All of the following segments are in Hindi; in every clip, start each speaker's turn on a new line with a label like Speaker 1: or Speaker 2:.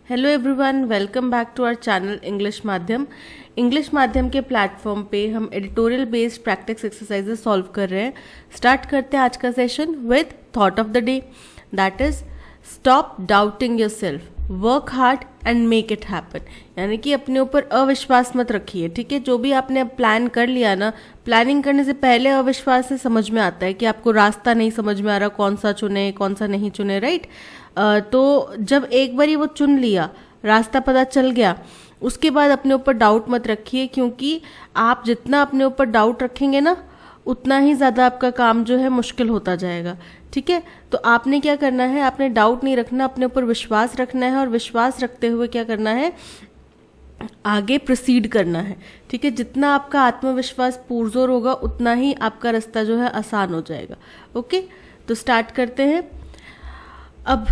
Speaker 1: Hello everyone, welcome back to our channel English Madhyam. English Madhyam के प्लेटफॉर्म पे हम editorial based practice exercises solve कर रहे हैं। स्टार्ट करते हैं आज का session with thought of the day, that is stop doubting yourself, work hard and make it happen. यानी कि अपने ऊपर अविश्वास मत रखिए, ठीक है। जो भी आपने प्लान कर लिया ना, प्लानिंग करने से पहले अविश्वास से समझ में आता है कि आपको रास्ता नहीं समझ में आ रहा, कौन सा चुने कौन सा नहीं चुने, राइट। तो जब एक बार वो चुन लिया, रास्ता पता चल गया, उसके बाद अपने ऊपर डाउट मत रखिए, क्योंकि आप जितना अपने ऊपर डाउट रखेंगे ना, उतना ही ज़्यादा आपका काम जो है मुश्किल होता जाएगा, ठीक है। तो आपने क्या करना है, आपने डाउट नहीं रखना, अपने ऊपर विश्वास रखना है, और विश्वास रखते हुए क्या करना है, आगे प्रोसीड करना है, ठीक है। जितना आपका आत्मविश्वास पुरजोर होगा, उतना ही आपका रास्ता जो है आसान हो जाएगा। ओके, तो स्टार्ट करते हैं। अब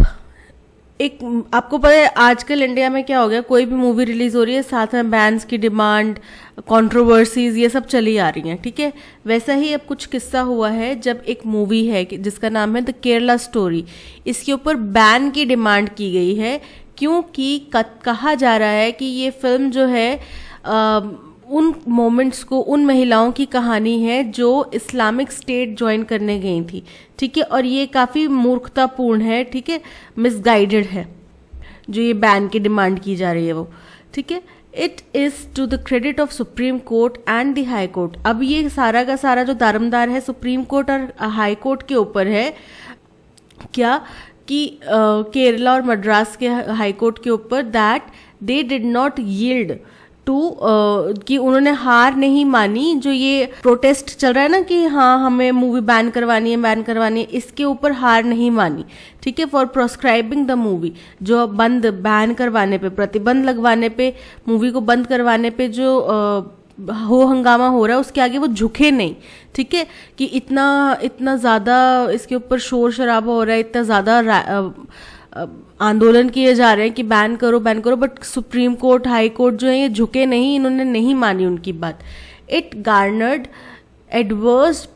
Speaker 1: एक आपको पता है आजकल इंडिया में क्या हो गया, कोई भी मूवी रिलीज हो रही है, साथ में बैन्स की डिमांड, कंट्रोवर्सीज, ये सब चली आ रही हैं, ठीक है। वैसा ही अब कुछ किस्सा हुआ है, जब एक मूवी है जिसका नाम है द केरला स्टोरी, इसके ऊपर बैन की डिमांड की गई है, क्योंकि कहा जा रहा है कि ये फिल्म जो है उन मोमेंट्स को, उन महिलाओं की कहानी है जो इस्लामिक स्टेट ज्वाइन करने गई थी, ठीक है। और ये काफ़ी मूर्खतापूर्ण है, ठीक है, मिसगाइडेड है जो ये बैन की डिमांड की जा रही है वो, ठीक है। It is to the credit of Supreme Court and the High Court. अब ये सारा का सारा जो दारोमदार है सुप्रीम कोर्ट और हाई कोर्ट के ऊपर है, क्या कि केरला और मद्रास के हाई कोर्ट के ऊपर, that they did not yield to कि उन्होंने हार नहीं मानी। जो ये प्रोटेस्ट चल रहा है ना कि हाँ हमें मूवी बैन करवानी है, इसके ऊपर हार नहीं मानी, ठीक है। फॉर प्रोस्क्राइबिंग द मूवी, जो बैन करवाने पे, प्रतिबंध लगवाने पे, मूवी को बंद करवाने पे जो हो हंगामा हो रहा है, उसके आगे वो झुके नहीं, ठीक है। कि इतना ज़्यादा इसके ऊपर शोर शराबा हो रहा है, इतना ज़्यादा आंदोलन किए जा रहे हैं कि बैन करो, but supreme court, high court जो है ये झुके नहीं, इन्होंने नहीं मानी उनकी बात। It garnered adverse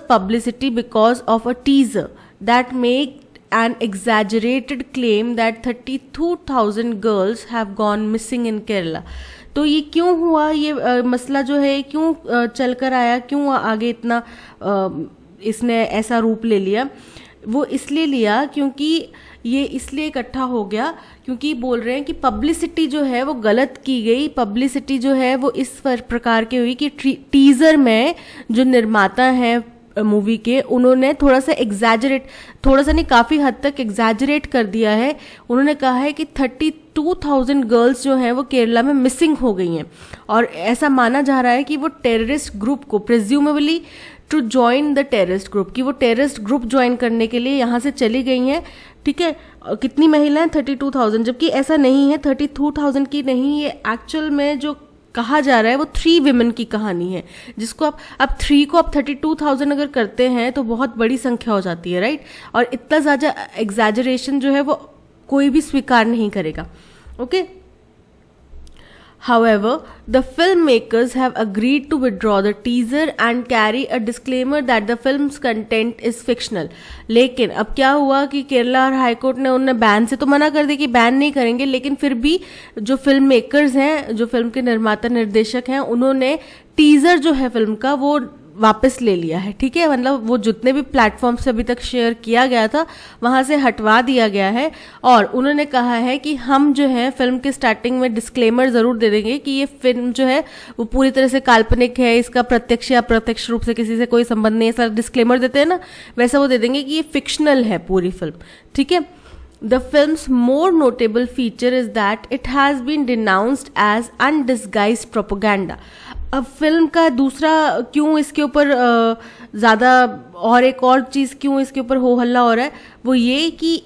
Speaker 1: publicity because of a teaser that make an exaggerated claim that 32,000 girls have gone missing in Kerala। तो ये क्यों हुआ, ये मसला जो है क्यों चल कर आया, क्यों आगे इतना इसने ऐसा रूप ले लिया, वो इसलिए लिया क्योंकि ये इसलिए इकट्ठा हो गया, क्योंकि बोल रहे हैं कि पब्लिसिटी जो है वो गलत की गई। पब्लिसिटी जो है वो इस प्रकार की हुई कि टीजर में जो निर्माता हैं मूवी के, उन्होंने थोड़ा सा नहीं, काफ़ी हद तक एग्जैजरेट कर दिया है। उन्होंने कहा है कि 32,000 गर्ल्स जो हैं वो केरला में मिसिंग हो गई हैं, और ऐसा माना जा रहा है कि वो टेररिस्ट ग्रुप को, presumably to join the terrorist group, कि वो टेररिस्ट ग्रुप ज्वाइन करने के लिए यहाँ से चली गई हैं, ठीक है। कितनी महिलाएं, 32,000, जबकि ऐसा नहीं है, 32,000 की नहीं, ये एक्चुअल में जो कहा जा रहा है वो 3 विमेन की कहानी है, जिसको आप 3 को आप 32,000 अगर करते हैं तो बहुत बड़ी संख्या हो जाती है, राइट। और इतना ज़्यादा एग्जैजरेशन जो है वो कोई भी स्वीकार नहीं करेगा, okay. However, the filmmakers have agreed to withdraw the teaser and carry a disclaimer that the film's content is fictional। लेकिन अब क्या हुआ कि केरला और हाई कोर्ट ने उन्हें बैन से तो मना कर दिया कि बैन नहीं करेंगे, लेकिन फिर भी जो फिल्म मेकर्स हैं, जो फिल्म के निर्माता निर्देशक हैं, उन्होंने टीजर जो है फिल्म का वो वापस ले लिया है, ठीक है। मतलब वो जितने भी प्लेटफॉर्म से अभी तक शेयर किया गया था वहाँ से हटवा दिया गया है, और उन्होंने कहा है कि हम जो है फिल्म के स्टार्टिंग में डिस्क्लेमर ज़रूर दे देंगे कि ये फिल्म जो है वो पूरी तरह से काल्पनिक है, इसका प्रत्यक्ष या अप्रत्यक्ष रूप से किसी से कोई संबंध नहीं है, ऐसा डिस्क्लेमर देते हैं ना, वैसा वो दे देंगे कि ये फिक्शनल है पूरी फिल्म, ठीक है। The film's more notable feature is that it has been denounced as undisguised propaganda। अब फिल्म का दूसरा क्यों इसके ऊपर ज़्यादा, और एक और चीज़ क्यों इसके ऊपर हो हल्ला हो रहा है, वो ये कि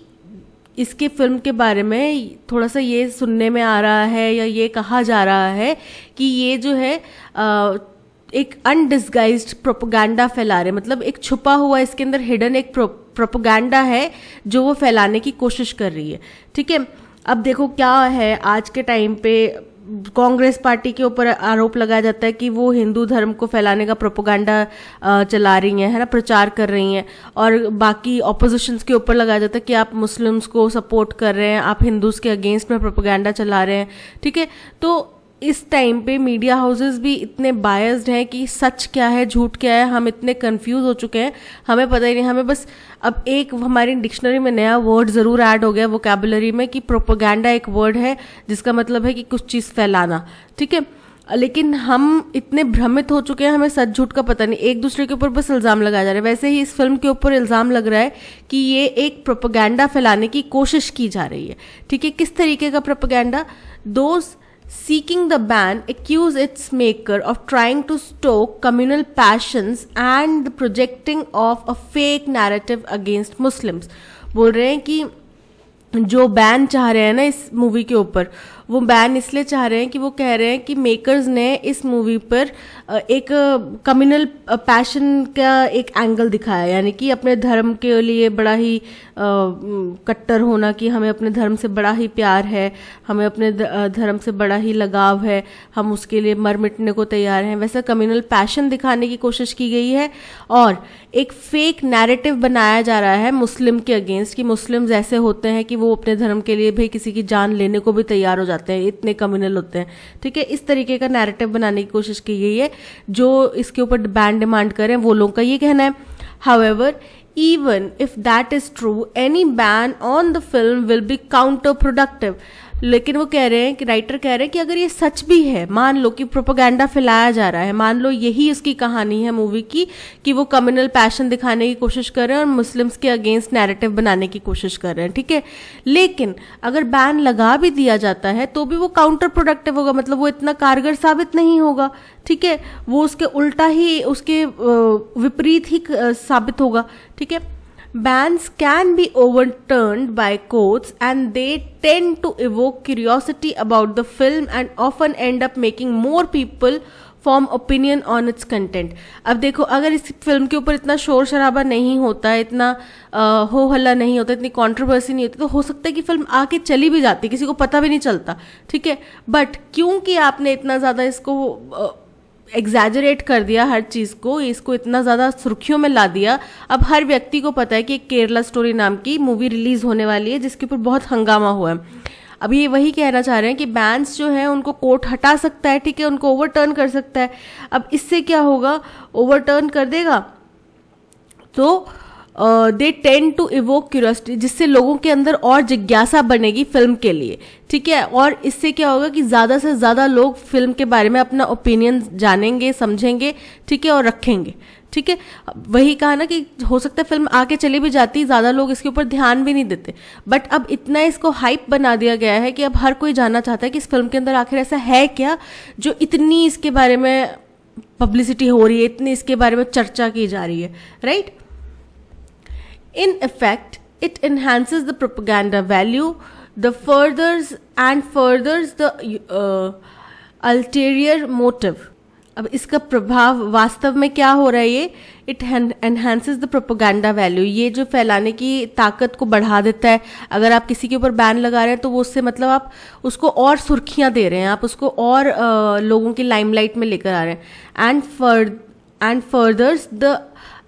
Speaker 1: इसके फिल्म के बारे में थोड़ा सा ये सुनने में आ रहा है, या ये कहा जा रहा है कि ये जो है एक अनडिस्गाइज्ड प्रोपोगंडा फैला रहे, मतलब एक छुपा हुआ, इसके अंदर हिडन एक प्रोपोगंडा है जो वो फैलाने की कोशिश कर रही है, ठीक है। अब देखो क्या है, आज के टाइम पे कांग्रेस पार्टी के ऊपर आरोप लगाया जाता है कि वो हिंदू धर्म को फैलाने का प्रोपोगंडा चला रही हैं, है ना, प्रचार कर रही हैं। और बाकी ऑपोजिशंस के ऊपर लगाया जाता है कि आप मुस्लिम्स को सपोर्ट कर रहे हैं, आप हिंदूज के अगेंस्ट में प्रोपोगंडा चला रहे हैं, ठीक है। तो इस टाइम पे मीडिया हाउसेस भी इतने बायस्ड हैं कि सच क्या है झूठ क्या है हम इतने कंफ्यूज हो चुके हैं, हमें पता ही नहीं। हमें बस अब एक हमारी डिक्शनरी में नया वर्ड ज़रूर ऐड हो गया वोकैबुलरी में कि प्रोपोगंडा एक वर्ड है जिसका मतलब है कि कुछ चीज़ फैलाना, ठीक है। लेकिन हम इतने भ्रमित हो चुके हैं, हमें सच झूठ का पता नहीं, एक दूसरे के ऊपर बस इल्ज़ाम लगाया जा रहा है। वैसे ही इस फिल्म के ऊपर इल्ज़ाम लग रहा है कि ये एक प्रोपोगंडा फैलाने की कोशिश की जा रही है, ठीक है। किस तरीके का propaganda? Those seeking the ban accuse its maker of trying to stoke communal passions and the projecting of a fake narrative against Muslims। बोल रहे हैं कि जो बैन चाह रहे हैं ना इस मूवी के ऊपर, वो बैन इसलिए चाह रहे हैं कि वो कह रहे हैं कि मेकर्स ने इस मूवी पर एक कम्युनल पैशन का एक एंगल दिखाया, यानी कि अपने धर्म के लिए बड़ा ही कट्टर होना कि हमें अपने धर्म से बड़ा ही प्यार है, हमें अपने धर्म से बड़ा ही लगाव है, हम उसके लिए मर मिटने को तैयार हैं, वैसा कम्युनल पैशन दिखाने की कोशिश की गई है। और एक फेक नैरेटिव बनाया जा रहा है मुस्लिम के अगेंस्ट कि मुस्लिम्स ऐसे होते हैं कि वो अपने धर्म के लिए भी किसी की जान लेने को भी तैयार हो जाते हैं, इतने कम्युनल होते हैं, ठीक है। इस तरीके का नैरेटिव बनाने की कोशिश की गई है। जो इसके ऊपर बैन डिमांड करें वो लोगों का ये कहना है। However, even if that is true, any ban on the film will be counterproductive। लेकिन वो कह रहे हैं कि राइटर कह रहे हैं कि अगर ये सच भी है, मान लो कि प्रोपेगेंडा फैलाया जा रहा है, मान लो यही उसकी कहानी है मूवी की कि वो कम्युनल पैशन दिखाने की कोशिश कर रहे हैं और मुस्लिम्स के अगेंस्ट नैरेटिव बनाने की कोशिश कर रहे हैं, ठीक है। लेकिन अगर बैन लगा भी दिया जाता है तो भी वो काउंटर प्रोडक्टिव होगा, मतलब वो इतना कारगर साबित नहीं होगा, ठीक है। वो उसके उल्टा ही, उसके विपरीत ही साबित होगा, ठीक है। Bans can be overturned by courts and they tend to evoke curiosity about the film and often end up making more people form opinion on its content। अब देखो, अगर इस फिल्म के ऊपर इतना शोर शराबा नहीं होता, इतना हो हल्ला नहीं होता, इतनी कंट्रोवर्सी नहीं होती, तो हो सकता है कि फिल्म आके चली भी जाती, किसी को पता भी नहीं चलता, ठीक है। बट क्योंकि आपने इतना ज़्यादा इसको एग्जैजरेट कर दिया, हर चीज़ को, इसको इतना ज़्यादा सुर्खियों में ला दिया, अब हर व्यक्ति को पता है कि एक केरला स्टोरी नाम की मूवी रिलीज होने वाली है जिसके ऊपर बहुत हंगामा हुआ है। अब ये वही कहना चाह रहे हैं कि बैन्स जो हैं उनको कोर्ट हटा सकता है, ठीक है, उनको ओवरटर्न कर सकता है। अब इससे क्या होगा, ओवरटर्न कर देगा तो they tend to evoke curiosity, जिससे लोगों के अंदर और जिज्ञासा बनेगी फिल्म के लिए, ठीक है। और इससे क्या होगा कि ज़्यादा से ज़्यादा लोग फिल्म के बारे में अपना ओपिनियन जानेंगे, समझेंगे, ठीक है, और रखेंगे, ठीक है। वही कहा ना कि हो सकता है फिल्म आके चली भी जाती, ज़्यादा लोग इसके ऊपर ध्यान भी नहीं देते, बट अब इतना इसको हाइप बना दिया गया है कि अब हर कोई जानना चाहता है कि इस फिल्म के अंदर आखिर ऐसा है क्या जो इतनी इसके बारे में पब्लिसिटी हो रही है, इतनी इसके बारे में चर्चा की जा रही है, right. In effect, it enhances the propaganda value, the furthers the ulterior motive। अब इसका प्रभाव वास्तव में क्या हो रहा है, ये it enhances the propaganda value, ये जो फैलाने की ताकत को बढ़ा देता है। अगर आप किसी के ऊपर बैन लगा रहे हैं तो वो उससे मतलब आप उसको और सुर्खियां दे रहे हैं, आप उसको और लोगों की लाइमलाइट में लेकर आ रहे हैं। And furthers the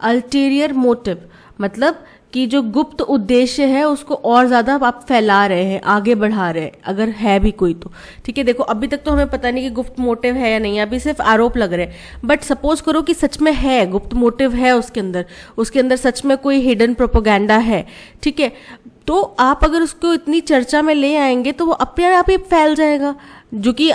Speaker 1: ulterior motive, मतलब कि जो गुप्त उद्देश्य है उसको और ज़्यादा आप फैला रहे हैं, आगे बढ़ा रहे हैं, अगर है भी कोई तो, ठीक है। देखो, अभी तक तो हमें पता नहीं कि गुप्त मोटिव है या नहीं, अभी सिर्फ आरोप लग रहे हैं, बट सपोज करो कि सच में है, गुप्त मोटिव है उसके अंदर सच में कोई हिडन प्रोपोगंडा है, ठीक है। तो आप अगर उसको इतनी चर्चा में ले आएंगे तो वो अपने आप ही फैल जाएगा, जो कि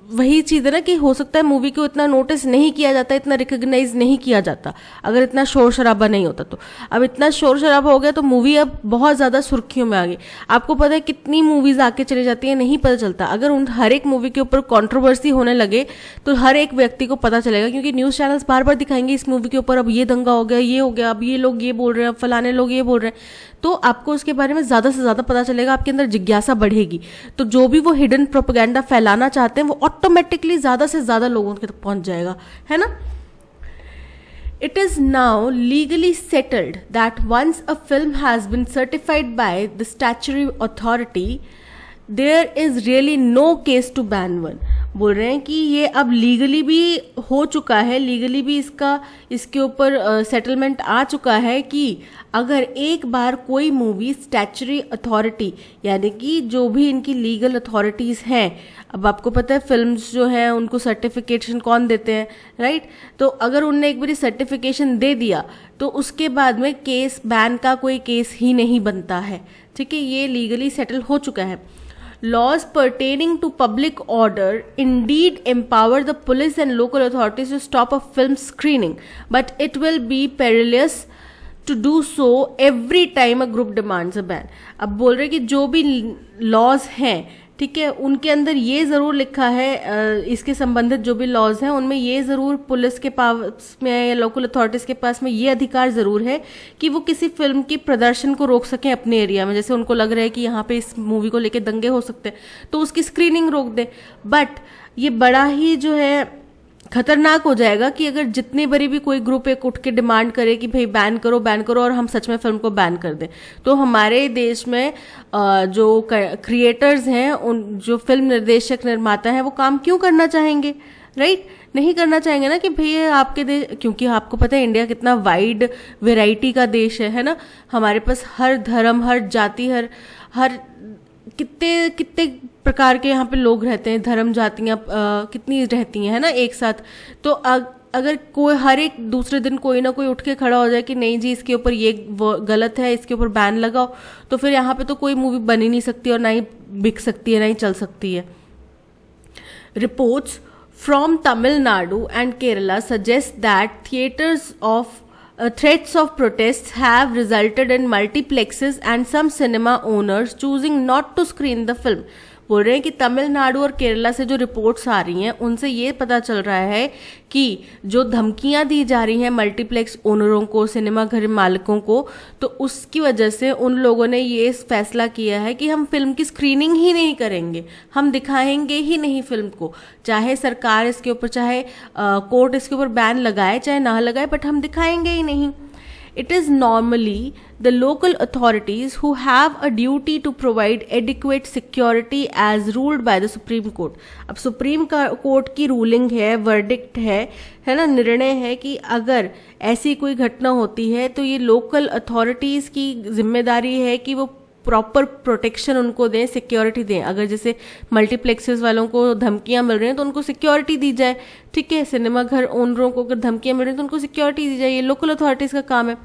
Speaker 1: वही चीज़ है ना कि हो सकता है मूवी को इतना नोटिस नहीं किया जाता, इतना रिकग्नाइज नहीं किया जाता अगर इतना शोर शराबा नहीं होता। तो अब इतना शोर शराबा हो गया तो मूवी अब बहुत ज़्यादा सुर्खियों में आ गई। आपको पता है कितनी मूवीज़ आके चली जाती है, नहीं पता चलता। अगर उन हर एक मूवी के ऊपर कंट्रोवर्सी होने लगे तो हर एक व्यक्ति को पता चलेगा, क्योंकि न्यूज़ चैनल्स बार बार दिखाएंगे इस मूवी के ऊपर अब ये दंगा हो गया, ये हो गया, अब ये लोग ये बोल रहे हैं, अब फलाने लोग ये बोल रहे हैं, तो आपको उसके बारे में ज़्यादा से ज़्यादा पता चलेगा, आपके अंदर जिज्ञासा बढ़ेगी। तो जो भी वो हिडन प्रोपेगेंडा फैलाना चाहते हैं वो ऑटोमेटिकली ज़्यादा से ज़्यादा लोगों तक पहुंच जाएगा, है ना। It is now legally settled that once a film has been certified by the statutory authority, there is really no case to ban one. बोल रहे हैं कि ये अब लीगली भी हो चुका है, लीगली भी इसके ऊपर सेटलमेंट आ चुका है कि अगर एक बार कोई मूवी स्टैचुटरी अथॉरिटी, यानी कि जो भी इनकी लीगल अथॉरिटीज़ हैं, अब आपको पता है फिल्म्स जो हैं उनको सर्टिफिकेशन कौन देते हैं, राइट? तो अगर उनने एक बार सर्टिफिकेशन दे दिया तो उसके बाद में केस बैन का कोई केस ही नहीं बनता है, ठीक है? ये लीगली सेटल हो चुका है। Laws pertaining to public order indeed empower the police and local authorities to stop a film screening, but it will be perilous to do so every time a group demands a ban। अब बोल रहे कि जो भी लॉज हैं, ठीक है, उनके अंदर ये ज़रूर लिखा है, इसके संबंधित जो भी लॉज हैं उनमें ये ज़रूर पुलिस के पास में या लोकल अथॉरिटीज़ के पास में ये अधिकार ज़रूर है कि वो किसी फिल्म की प्रदर्शन को रोक सकें अपने एरिया में। जैसे उनको लग रहा है कि यहाँ पे इस मूवी को लेके दंगे हो सकते हैं तो उसकी स्क्रीनिंग रोक दे। बट ये बड़ा ही जो है खतरनाक हो जाएगा कि अगर जितनी बड़ी भी कोई ग्रुप एक उठ के डिमांड करे कि भाई बैन करो और हम सच में फिल्म को बैन कर दें, तो हमारे देश में जो क्रिएटर्स हैं, उन जो फिल्म निर्देशक निर्माता हैं, वो काम क्यों करना चाहेंगे, राइट? नहीं करना चाहेंगे ना कि भैया आपके देश, क्योंकि आपको पता है इंडिया कितना वाइड वैरायटी का देश है ना। हमारे पास हर धर्म, हर जाति, हर कितने कितने प्रकार के यहाँ पे लोग रहते हैं, धर्म जातियाँ कितनी रहती हैं, है ना, एक साथ। तो अगर कोई हर एक दूसरे दिन कोई ना कोई उठ के खड़ा हो जाए कि नहीं जी इसके ऊपर ये गलत है, इसके ऊपर बैन लगाओ, तो फिर यहाँ पे तो कोई मूवी बन ही नहीं सकती और ना ही बिक सकती है, ना ही चल सकती है। Reports from Tamil Nadu and Kerala suggest that theatres of threats of protests have resulted in multiplexes and some cinema owners choosing not to screen the film। बोल रहे हैं कि तमिलनाडु और केरला से जो रिपोर्ट्स आ रही हैं उनसे ये पता चल रहा है कि जो धमकियां दी जा रही हैं मल्टीप्लेक्स ओनरों को, सिनेमा घर मालिकों को, तो उसकी वजह से उन लोगों ने ये फैसला किया है कि हम फिल्म की स्क्रीनिंग ही नहीं करेंगे, हम दिखाएंगे ही नहीं फिल्म को, चाहे सरकार इसके ऊपर, चाहे कोर्ट इसके ऊपर बैन लगाए चाहे ना लगाए, बट हम दिखाएंगे ही नहीं। It is normally the local authorities who have a duty to provide adequate security as ruled by the Supreme Court। अब सुप्रीम कोर्ट की रूलिंग है, वर्डिक्ट है ना, निर्णय है कि अगर ऐसी कोई घटना होती है तो ये लोकल अथॉरिटीज़ की जिम्मेदारी है कि वो प्रॉपर प्रोटेक्शन उनको दें, सिक्योरिटी दें। अगर जैसे मल्टीप्लेक्सेस वालों को धमकियां मिल रही हैं तो उनको सिक्योरिटी दी जाए, ठीक है। सिनेमा घर ओनरों को अगर धमकियां मिल रही हैं तो उनको सिक्योरिटी दी जाए, ये लोकल अथॉरिटीज़ का काम है।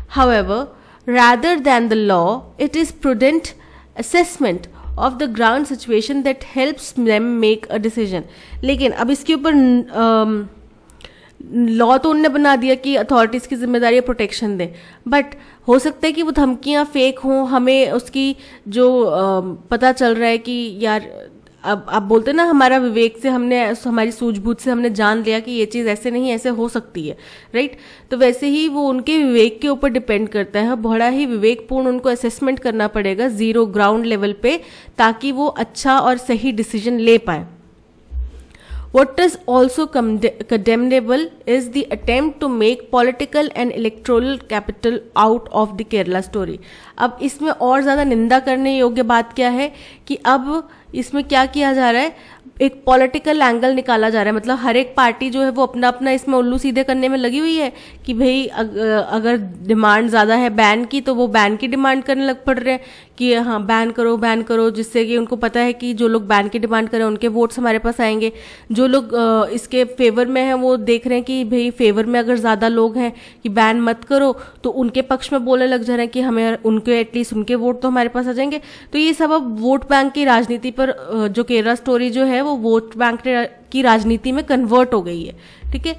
Speaker 1: However, rather than the law, it is prudent assessment of the ground situation that helps them make a decision। लेकिन अब इसके ऊपर लॉ तो उनने बना दिया कि अथॉरिटीज़ की जिम्मेदारी है प्रोटेक्शन दें, बट हो सकता है कि वो धमकियां फेक हों, हमें उसकी जो पता चल रहा है कि यार अब आप बोलते ना हमारा विवेक से, हमने हमारी सूझबूझ से हमने जान लिया कि ये चीज़ ऐसे नहीं ऐसे हो सकती है, राइट? तो वैसे ही वो उनके विवेक के ऊपर डिपेंड करता है, बड़ा ही विवेकपूर्ण उनको असेसमेंट करना पड़ेगा जीरो ग्राउंड लेवल पे, ताकि वो अच्छा और सही डिसीजन ले पाए। What is also condemnable is the attempt to make political and electoral capital out of the Kerala story। अब इसमें और ज़्यादा निंदा करने योग्य बात क्या है कि अब इसमें क्या किया जा रहा है, एक पॉलिटिकल एंगल निकाला जा रहा है। मतलब हर एक पार्टी जो है वो अपना अपना इसमें उल्लू सीधे करने में लगी हुई है कि भाई अगर डिमांड ज़्यादा है बैन की तो वो बैन की डिमांड करने लग पड़ रहे हैं कि हाँ बैन करो, जिससे कि उनको पता है कि जो लोग बैन की डिमांड करें उनके वोट्स हमारे पास आएंगे। जो लोग इसके फेवर में हैं वो देख रहे हैं कि भाई फेवर में अगर ज़्यादा लोग हैं कि बैन मत करो, तो उनके पक्ष में बोलने लग जा रहे हैं कि हमें उनके एटलीस्ट उनके वोट तो हमारे पास आ जाएंगे। तो ये सब अब वोट बैंक की राजनीति पर जो केरला स्टोरी जो है वो वोट बैंक की राजनीति में कन्वर्ट हो गई है, ठीक है।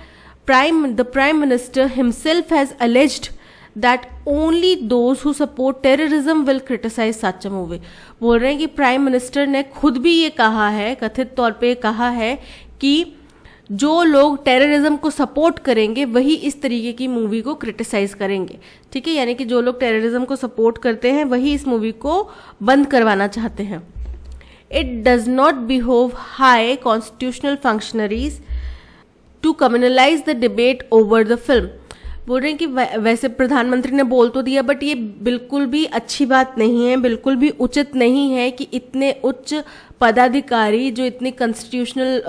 Speaker 1: The prime minister himself has alleged that only those who support terrorism will criticize such a movie। बोल रहे हैं कि प्राइम मिनिस्टर ने खुद भी ये कहा है, कथित तौर पे कहा है कि जो लोग टेररिज्म को सपोर्ट करेंगे वही इस तरीके की मूवी को क्रिटिसाइज करेंगे, ठीक है। यानी कि जो लोग टेररिज्म को सपोर्ट करते हैं वही इस मूवी को बंद करवाना चाहते हैं। It does not behave high constitutional functionaries to communalise the debate over the film. बोल रहे हैं कि वैसे प्रधानमंत्री ने बोल तो दिया, बट ये बिल्कुल भी अच्छी बात नहीं है, बिल्कुल भी उचित नहीं है कि इतने उच्च पदाधिकारी जो इतने कॉन्स्टिट्यूशनल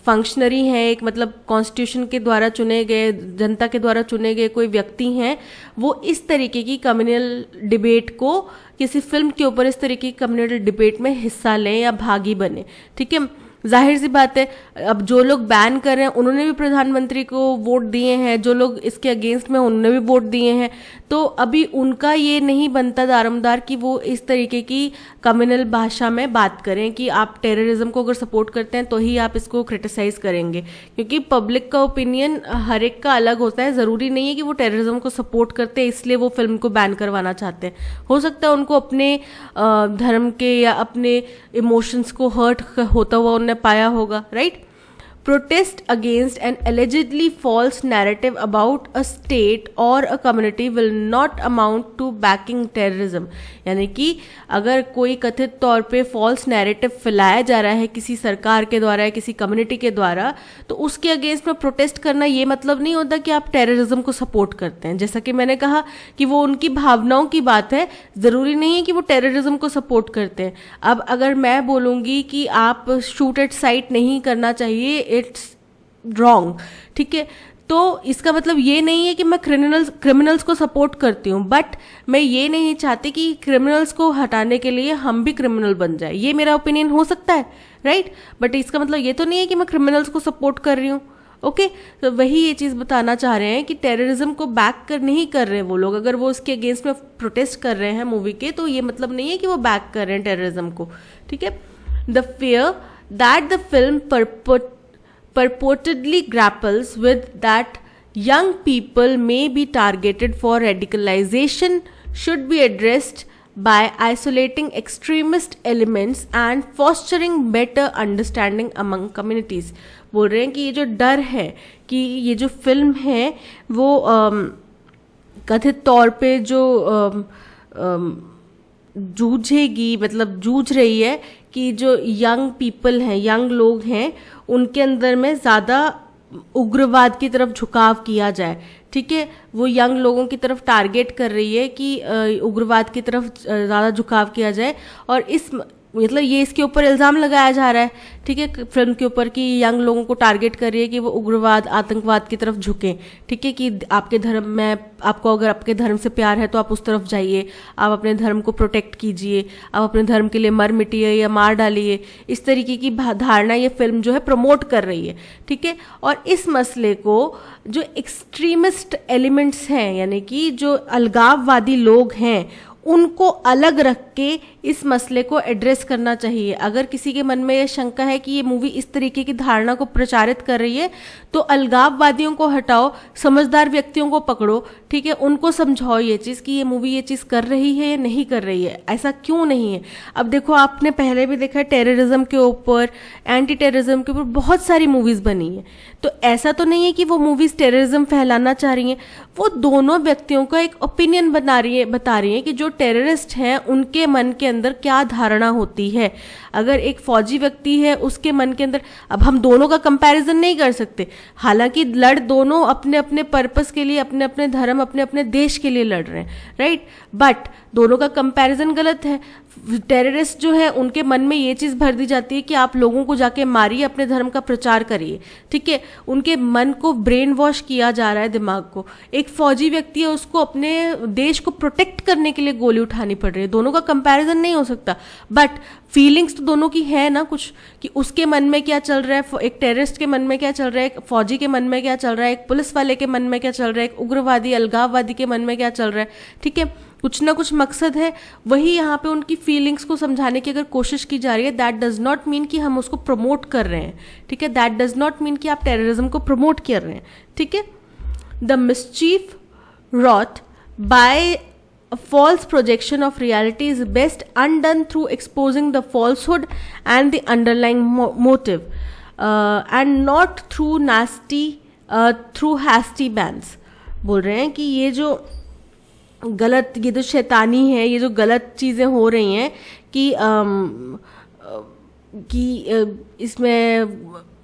Speaker 1: फंक्शनरी हैं, एक मतलब कॉन्स्टिट्यूशन के द्वारा चुने गए, जनता के द्वारा चुने गए कोई व्यक्ति हैं, वो इस तरीके की कम्युनल डिबेट को, किसी फिल्म के ऊपर इस तरीके की कम्युनल डिबेट में हिस्सा लें या भागी बने। ठीक है, जाहिर सी बात है, अब जो लोग बैन कर रहे हैं उन्होंने भी प्रधानमंत्री को वोट दिए हैं, जो लोग इसके अगेंस्ट में उन्होंने भी वोट दिए हैं, तो अभी उनका ये नहीं बनता दारोमदार कि वो इस तरीके की कम्युनल भाषा में बात करें कि आप टेररिज्म को अगर सपोर्ट करते हैं तो ही आप इसको क्रिटिसाइज करेंगे, क्योंकि पब्लिक का ओपिनियन हर एक का अलग होता है। ज़रूरी नहीं है कि वो टेररिज्म को सपोर्ट करते हैं इसलिए वो फिल्म को बैन करवाना चाहते हैं। हो सकता है उनको अपने धर्म के या अपने इमोशंस को हर्ट होता हुआ उन्हें पाया होगा, right. Protest against an allegedly false narrative about a state or a community will not amount to backing terrorism। यानी कि अगर कोई कथित तौर पे फॉल्स नैरेटिव फैलाया जा रहा है किसी सरकार के द्वारा या किसी कम्युनिटी के द्वारा, तो उसके अगेंस्ट में प्रोटेस्ट करना ये मतलब नहीं होता कि आप टेररिज्म को सपोर्ट करते हैं। जैसा कि मैंने कहा कि वो उनकी भावनाओं की बात है, ज़रूरी नहीं है कि वो टेररिज्म को सपोर्ट करते हैं। अब अगर मैं बोलूँगी कि आप शूट एट साइट नहीं करना चाहिए, इट्स रॉन्ग, ठीक है, तो इसका मतलब ये नहीं है कि मैं क्रिमिनल्स को सपोर्ट करती हूँ, बट मैं ये नहीं चाहती कि क्रिमिनल्स को हटाने के लिए हम भी क्रिमिनल बन जाए। ये मेरा ओपिनियन हो सकता है, राइट, बट इसका मतलब ये तो नहीं है कि मैं क्रिमिनल्स को सपोर्ट कर रही हूँ। ओके, तो वही ये चीज़ बताना चाह रहे हैं कि टेररिज्म को बैक कर नहीं कर रहे हैं वो लोग। अगर वो उसके अगेंस्ट में प्रोटेस्ट कर रहे हैं मूवी के, तो ये मतलब नहीं है कि वो बैक कर रहे हैं टेररिज्म को। ठीक है, the fear that the film purportedly grapples with that young people may be targeted for radicalization should be addressed by isolating extremist elements and fostering better understanding among communities। बोल रहे हैं कि ये जो डर है कि ये जो फिल्म है वो कथित तौर पे जो जूझेगी, मतलब जूझ रही है कि जो यंग पीपल हैं, यंग लोग हैं, उनके अंदर में ज़्यादा उग्रवाद की तरफ झुकाव किया जाए। ठीक है, वो यंग लोगों की तरफ टारगेट कर रही है कि उग्रवाद की तरफ ज़्यादा झुकाव किया जाए, और इस मतलब ये इसके ऊपर इल्ज़ाम लगाया जा रहा है, ठीक है, फिल्म के ऊपर, कि यंग लोगों को टारगेट कर रही है कि वो उग्रवाद, आतंकवाद की तरफ झुकें। ठीक है, कि आपके धर्म में, आपको अगर आपके धर्म से प्यार है तो आप उस तरफ जाइए, आप अपने धर्म को प्रोटेक्ट कीजिए, आप अपने धर्म के लिए मर मिटिए या मार डालिए। इस तरीके की धारणा ये फिल्म जो है प्रमोट कर रही है। ठीक है, और इस मसले को जो एक्सट्रीमिस्ट एलिमेंट्स हैं, यानी कि जो अलगाववादी लोग हैं, उनको अलग रख के इस मसले को एड्रेस करना चाहिए। अगर किसी के मन में ये शंका है कि ये मूवी इस तरीके की धारणा को प्रचारित कर रही है, तो अलगाववादियों को हटाओ, समझदार व्यक्तियों को पकड़ो, ठीक है, उनको समझाओ ये चीज़ कि ये मूवी ये चीज़ कर रही है या नहीं कर रही है, ऐसा क्यों नहीं है। अब देखो, आपने पहले भी देखा है टेररिज्म के ऊपर, एंटी टेररिज्म के ऊपर बहुत सारी मूवीज़ बनी है, तो ऐसा तो नहीं है कि वो मूवीज़ टेररिज्म फैलाना चाह रही हैं। वो दोनों व्यक्तियों का एक ओपिनियन बता रही हैं कि जो टेररिस्ट हैं उनके मन के अंदर क्या धारणा होती है। अगर एक फौजी व्यक्ति है, उसके मन के अंदर, अब हम दोनों का कंपैरिजन नहीं कर सकते, हालांकि लड़ दोनों अपने अपने पर्पस के लिए, अपने अपने धर्म, अपने अपने देश के लिए लड़ रहे हैं, राइट, बट दोनों का कंपैरिजन गलत है। टेररिस्ट जो है उनके मन में ये चीज़ भर दी जाती है कि आप लोगों को जाके मारिए, अपने धर्म का प्रचार करिए। ठीक है, उनके मन को ब्रेन वॉश किया जा रहा है, दिमाग को। एक फौजी व्यक्ति है, उसको अपने देश को प्रोटेक्ट करने के लिए गोली उठानी पड़ रही है। दोनों का कंपैरिजन नहीं हो सकता, बट फीलिंग्स तो दोनों की है ना कुछ, कि उसके मन में क्या चल रहा है, एक टेररिस्ट के मन में क्या चल रहा है, एक फौजी के मन में क्या चल रहा है, एक पुलिस वाले के मन में क्या चल रहा है, एक उग्रवादी अलगाववादी के मन में क्या चल रहा है। ठीक है, कुछ ना कुछ मकसद है, वही यहाँ पे उनकी फीलिंग्स को समझाने की अगर कोशिश की जा रही है, दैट डज नॉट मीन कि हम उसको प्रमोट कर रहे हैं। ठीक है, दैट डज नॉट मीन कि आप टेररिज्म को प्रमोट कर रहे हैं। ठीक है, the mischief wrought by a false projection of reality is best undone through exposing the falsehood and the underlying motive, and not through hasty bans। बोल रहे हैं कि ये जो गलत, ये जो शैतानी है, ये जो गलत चीज़ें हो रही हैं कि इसमें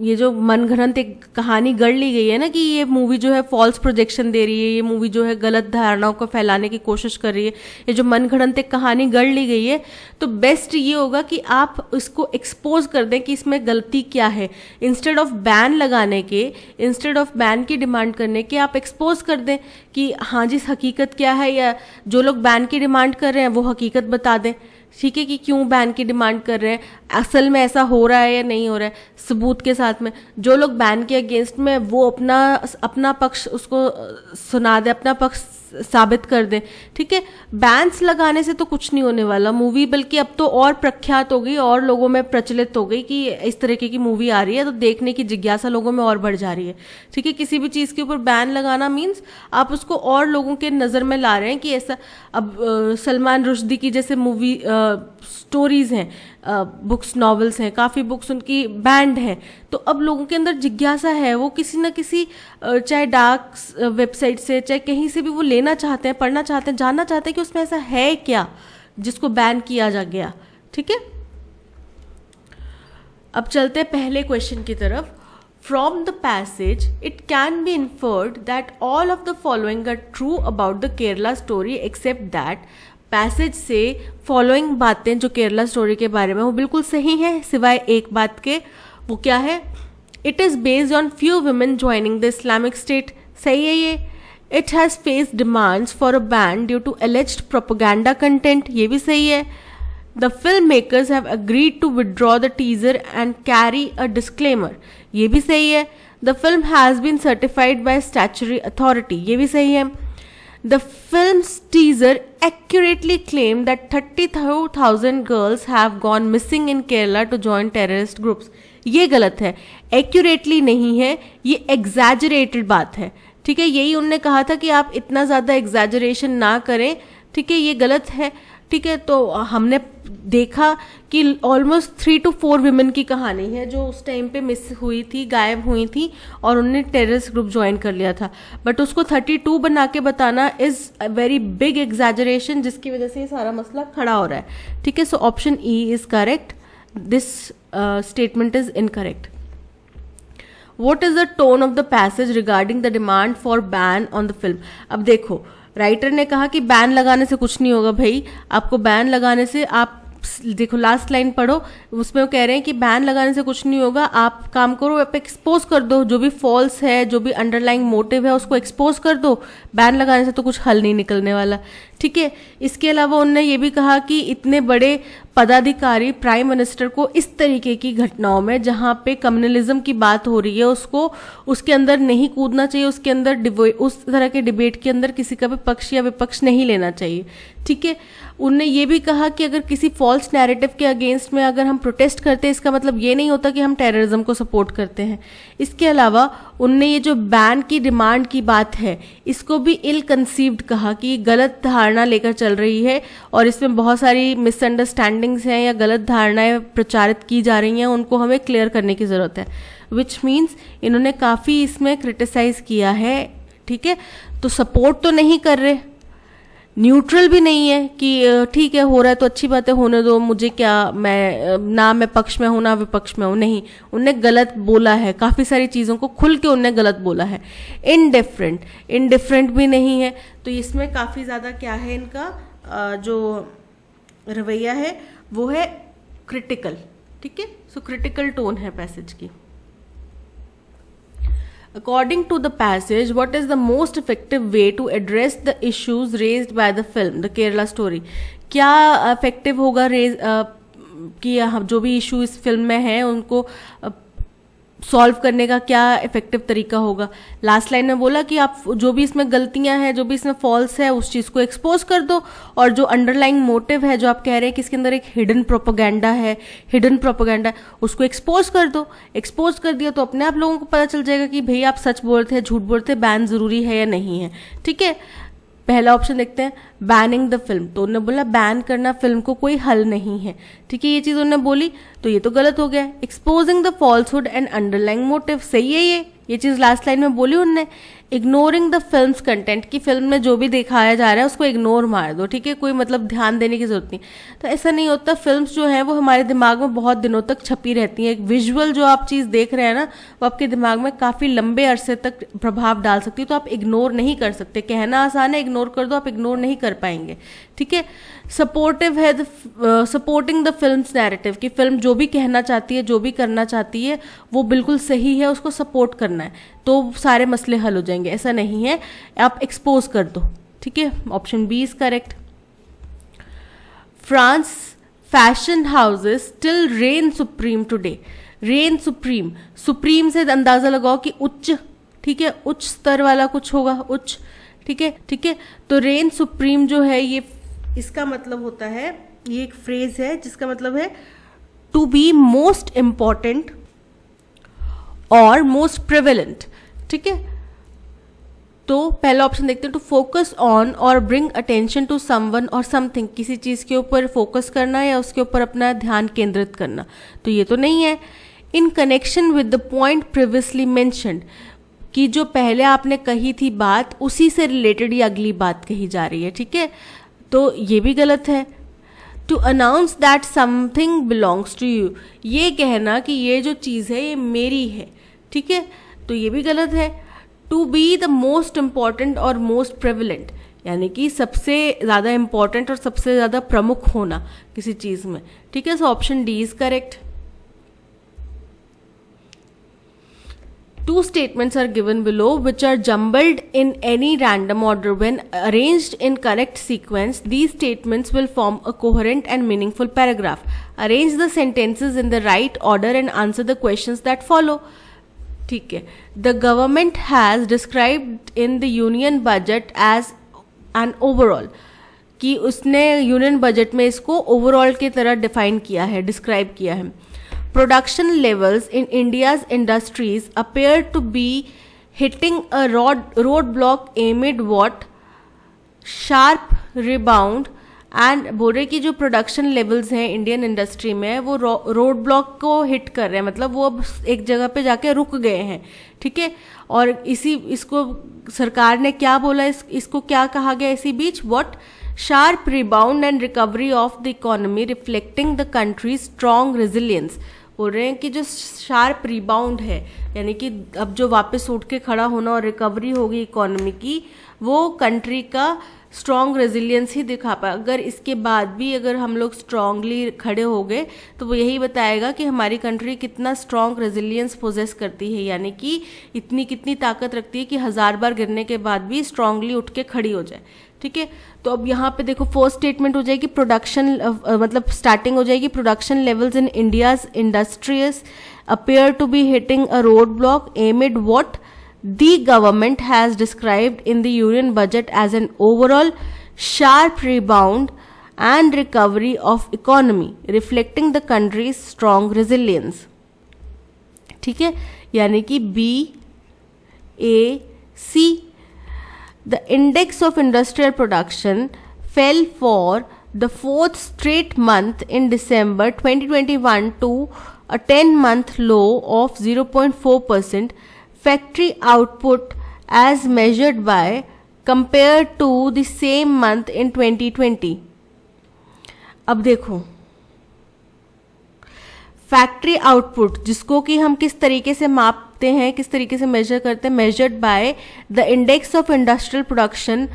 Speaker 1: ये जो मनगढ़ंत एक कहानी गढ़ ली गई है ना कि ये मूवी जो है फॉल्स प्रोजेक्शन दे रही है, ये मूवी जो है गलत धारणाओं को फैलाने की कोशिश कर रही है, ये जो मनगढ़ंत एक कहानी गढ़ ली गई है, तो बेस्ट ये होगा कि आप इसको एक्सपोज कर दें कि इसमें गलती क्या है। इंस्टेड ऑफ बैन लगाने के, इंस्टेड ऑफ बैन की डिमांड करने के, आप एक्सपोज कर दें कि हाँ जी हकीकत क्या है, या जो लोग बैन की डिमांड कर रहे हैं वो हकीकत बता दें, ठीक है, कि क्यों बैन की डिमांड कर रहे हैं, असल में ऐसा हो रहा है या नहीं हो रहा है, सबूत के साथ में। जो लोग बैन के अगेंस्ट में वो अपना पक्ष उसको सुना दे, अपना पक्ष साबित कर दें, ठीक है। बैन्स लगाने से तो कुछ नहीं होने वाला, मूवी बल्कि अब तो और प्रख्यात हो गई और लोगों में प्रचलित हो गई कि इस तरीके की मूवी आ रही है, तो देखने की जिज्ञासा लोगों में और बढ़ जा रही है, ठीक है। किसी भी चीज़ के ऊपर बैन लगाना मीन्स आप उसको और लोगों के नज़र में ला रहे हैं कि ऐसा। अब सलमान रुश्दी की जैसे मूवी स्टोरीज हैं, बुक्स, नॉवेल्स हैं, काफ़ी बुक्स उनकी बैंड हैं, तो अब लोगों के अंदर जिज्ञासा है, वो किसी न किसी चाहे डार्क वेबसाइट से चाहे कहीं से भी वो लेना चाहते हैं, पढ़ना चाहते हैं, जानना चाहते हैं कि उसमें ऐसा है क्या जिसको बैन किया जा गया, ठीक है। अब चलते हैं पहले क्वेश्चन की तरफ। From the passage, it can be inferred that all of the following are true about the Kerala story except that passage से फॉलोइंग बातें जो केरला स्टोरी के बारे में वो बिल्कुल सही हैं, सिवाय एक बात के। वो क्या है? It is based on few women joining the Islamic State. सही है ये। It has faced demands for a ban due to alleged propaganda content. ये भी सही है। The film makers have agreed to withdraw the teaser and carry a disclaimer. ये भी सही है। The film has been certified by statutory authority. ये भी सही है। The film's teaser accurately claimed that 32,000 girls have gone missing in Kerala to join terrorist groups. ये गलत है, accurately नहीं है, ये exaggerated बात है, ठीक है। यही उनने कहा था कि आप इतना ज़्यादा exaggeration ना करें, ठीक है, ये गलत है, ठीक है। तो हमने देखा कि ऑलमोस्ट 3 to 4 विमेन की कहानी है जो उस टाइम पे मिस हुई थी, गायब हुई थी, और उन्होंने टेररिस्ट ग्रुप ज्वाइन कर लिया था, बट उसको 32 बना के बताना is a very big exaggeration, जिसकी वजह से ये सारा मसला खड़ा हो रहा है, ठीक है। So option E is correct, this statement is incorrect. What is the tone of the passage regarding the demand for ban on the film. अब देखो, राइटर ने कहा कि बैन लगाने से कुछ नहीं होगा। भाई, आपको बैन लगाने से, आप देखो लास्ट लाइन पढ़ो, उसमें वो कह रहे हैं कि बैन लगाने से कुछ नहीं होगा, आप काम करो, आप एक्सपोज कर दो, जो भी फॉल्स है, जो भी अंडरलाइंग मोटिव है उसको एक्सपोज कर दो। बैन लगाने से तो कुछ हल नहीं निकलने वाला, ठीक है। इसके अलावा उन्होंने ये भी कहा कि इतने बड़े पदाधिकारी प्राइम मिनिस्टर को इस तरीके की घटनाओं में जहाँ पे कम्युनलिज्म की बात हो रही है उसको उसके अंदर नहीं कूदना चाहिए, उसके अंदर उस तरह के डिबेट के अंदर किसी का भी पक्ष या विपक्ष नहीं लेना चाहिए, ठीक है। उनने ये भी कहा कि अगर किसी फॉल्स नैरेटिव के अगेंस्ट में अगर हम प्रोटेस्ट करते हैं, इसका मतलब ये नहीं होता कि हम टेररिज्म को सपोर्ट करते हैं। इसके अलावा उनने ये जो बैन की डिमांड की बात है इसको भी इल कंसीव्ड कहा कि गलत धारणा लेकर चल रही है और इसमें बहुत सारी मिसअंडरस्टैंडिंग्स हैं या गलत धारणाएं प्रचारित की जा रही हैं, उनको हमें क्लियर करने की ज़रूरत है। विच मीन्स इन्होंने काफ़ी इसमें क्रिटिसाइज़ किया है, ठीक है। तो सपोर्ट तो नहीं कर रहे, न्यूट्रल भी नहीं है कि ठीक है हो रहा है तो अच्छी बात है, होने दो, मुझे क्या, मैं पक्ष में हूँ ना विपक्ष में हूँ, नहीं। उनने गलत बोला है, काफ़ी सारी चीज़ों को खुल के उनने गलत बोला है। इनडिफरेंट भी नहीं है। तो इसमें काफ़ी ज़्यादा क्या है, इनका जो रवैया है वो है क्रिटिकल, ठीक है। सो क्रिटिकल टोन है पैसेज की। According to the passage, what is the most effective way to address the issues raised by the film, the Kerala story? क्या effective होगा कि जो भी इशू इस फिल्म में है उनको सॉल्व करने का क्या इफेक्टिव तरीका होगा। लास्ट लाइन में बोला कि आप जो भी इसमें गलतियां हैं, जो भी इसमें फॉल्स है, उस चीज़ को एक्सपोज कर दो, और जो अंडरलाइंग मोटिव है, जो आप कह रहे हैं कि इसके अंदर एक हिडन प्रोपेगेंडा है, उसको एक्सपोज कर दो। एक्सपोज कर दिया तो अपने आप लोगों को पता चल जाएगा कि भाई आप सच बोलते हैं, झूठ बोलते हैं, बैन ज़रूरी है या नहीं है, ठीक है। पहला ऑप्शन देखते हैं, बैनिंग द फिल्म। तो उन्होंने बोला बैन करना फिल्म को कोई हल नहीं है, ठीक है। ये चीज़ उन्होंने बोली तो ये तो गलत हो गया। Exposing the falsehood and underlying motive, सही है ये चीज़ लास्ट लाइन में बोली उनने। इग्नोरिंग द फिल्म्स कंटेंट, कि फिल्म में जो भी दिखाया जा रहा है उसको इग्नोर मार दो, ठीक है, कोई मतलब ध्यान देने की जरूरत नहीं। तो ऐसा नहीं होता, फिल्म्स जो है वो हमारे दिमाग में बहुत दिनों तक छपी रहती हैं। एक विजुअल जो आप चीज़ देख रहे हैं ना, वो आपके दिमाग में काफ़ी लंबे अरसे तक प्रभाव डाल सकती है, तो आप इग्नोर नहीं कर सकते। कहना आसान है, इग्नोर कर दो, आप इग्नोर नहीं कर पाएंगे, ठीक है। सपोर्टिव है, सपोर्टिंग द फिल्म्स नैरेटिव, कि फिल्म जो भी कहना चाहती है, जो भी करना चाहती है वो बिल्कुल सही है, उसको सपोर्ट करना है, तो सारे मसले हल हो जाएंगे। ऐसा नहीं है, आप एक्सपोज कर दो, ठीक है। Option B is correct. France fashion houses still reign supreme today. Reign supreme, supreme से अंदाजा लगाओ कि उच्च, ठीक है, उच्च स्तर वाला कुछ होगा, उच्च, ठीक है, ठीक है। तो रेन सुप्रीम जो है ये, इसका मतलब होता है, ये एक फ्रेज है जिसका मतलब है टू बी मोस्ट इंपॉर्टेंट और मोस्ट प्रिवेलेंट, ठीक है। तो पहला ऑप्शन देखते हैं, टू फोकस ऑन और ब्रिंग अटेंशन टू समवन और समथिंग, किसी चीज के ऊपर फोकस करना या उसके ऊपर अपना ध्यान केंद्रित करना, तो ये तो नहीं है। In connection with the point previously mentioned, कि जो पहले आपने कही थी बात उसी से रिलेटेड ही अगली बात कही जा रही है, ठीक है, तो ये भी गलत है। To announce that something belongs to you, ये कहना कि ये जो चीज़ है ये मेरी है, ठीक है, तो ये भी गलत है। To be the most important और मोस्ट प्रेवलेंट, यानी कि सबसे ज़्यादा इंपॉर्टेंट और सबसे ज़्यादा प्रमुख होना किसी चीज़ में, ठीक है। So option D is correct. Two statements are given below which are jumbled in any random order. When arranged in correct sequence, these statements will form a coherent and meaningful paragraph. Arrange the sentences in the right order and answer the questions that follow. ठीक है। The government has described in the union budget as an overall, कि उसने यूनियन बजट में इसको ओवरऑल की तरह डिफाइन किया है, डिस्क्राइब किया है। Production levels in India's industries appear to be hitting a roadblock amid what? Sharp rebound, and बोल रहे कि जो प्रोडक्शन लेवल्स हैं इंडियन इंडस्ट्री में वो रोड ब्लॉक को हिट कर रहे हैं, मतलब वो अब एक जगह पे जाके रुक गए हैं, ठीक है। और इसको सरकार ने क्या बोला, इसको क्या कहा गया इसी बीच? What? Sharp rebound and recovery of the economy reflecting the country strong resilience. बोल रहे हैं कि जो शार्प रिबाउंड है, यानी कि अब जो वापस उठ के खड़ा होना और रिकवरी होगी इकोनॉमी की, वो कंट्री का स्ट्रॉन्ग रेजिलियंस ही दिखा पाए। अगर इसके बाद भी अगर हम लोग स्ट्रांगली खड़े हो गए तो वो यही बताएगा कि हमारी कंट्री कितना स्ट्रॉन्ग रेजिलियंस पोजेस करती है, यानी कि इतनी कितनी ताकत रखती है कि 1000 बार गिरने के बाद भी स्ट्रांगली उठ के खड़ी हो जाए, ठीक है। तो अब यहाँ पे देखो फर्स्ट स्टेटमेंट हो जाएगी प्रोडक्शन, मतलब स्टार्टिंग हो जाएगी production levels in India's industries appear to be hitting a roadblock amid what the government has described in the union budget as an overall sharp rebound and recovery of economy reflecting the country's strong resilience। ठीक है, यानी कि B A C। The index of industrial production fell for the fourth straight month in December 2021 to a 10-month low of 0.4%. Factory output as measured by compared to the same month in 2020। अब देखो फैक्ट्री आउटपुट जिसको कि हम किस तरीके से मापते हैं, किस तरीके से मेजर करते हैं, measured by the index of industrial production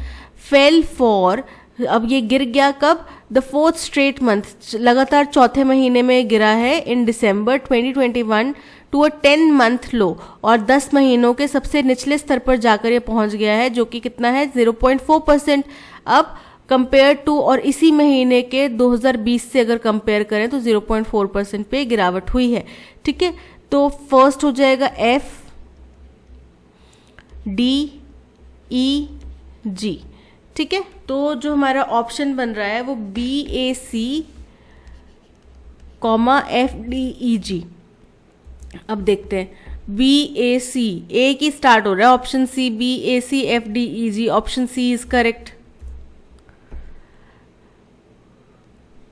Speaker 1: fail for, अब ये गिर गया कब? द फोर्थ स्ट्रेट मंथ, लगातार चौथे महीने में गिरा है इन दिसंबर 2021 टू अ 10-month लो, और 10 महीनों के सबसे निचले स्तर पर जाकर ये पहुंच गया है, जो कि कितना है? 0.4%। अब कंपेयर टू, और इसी महीने के 2020 से अगर कंपेयर करें तो 0.4% पे गिरावट हुई है, ठीक है। तो फर्स्ट हो जाएगा F D E G, ठीक है। तो जो हमारा ऑप्शन बन रहा है वो BAC, FDEG। अब देखते हैं BAC, A की स्टार्ट हो रहा है, option C BAC FDEG, option C is correct.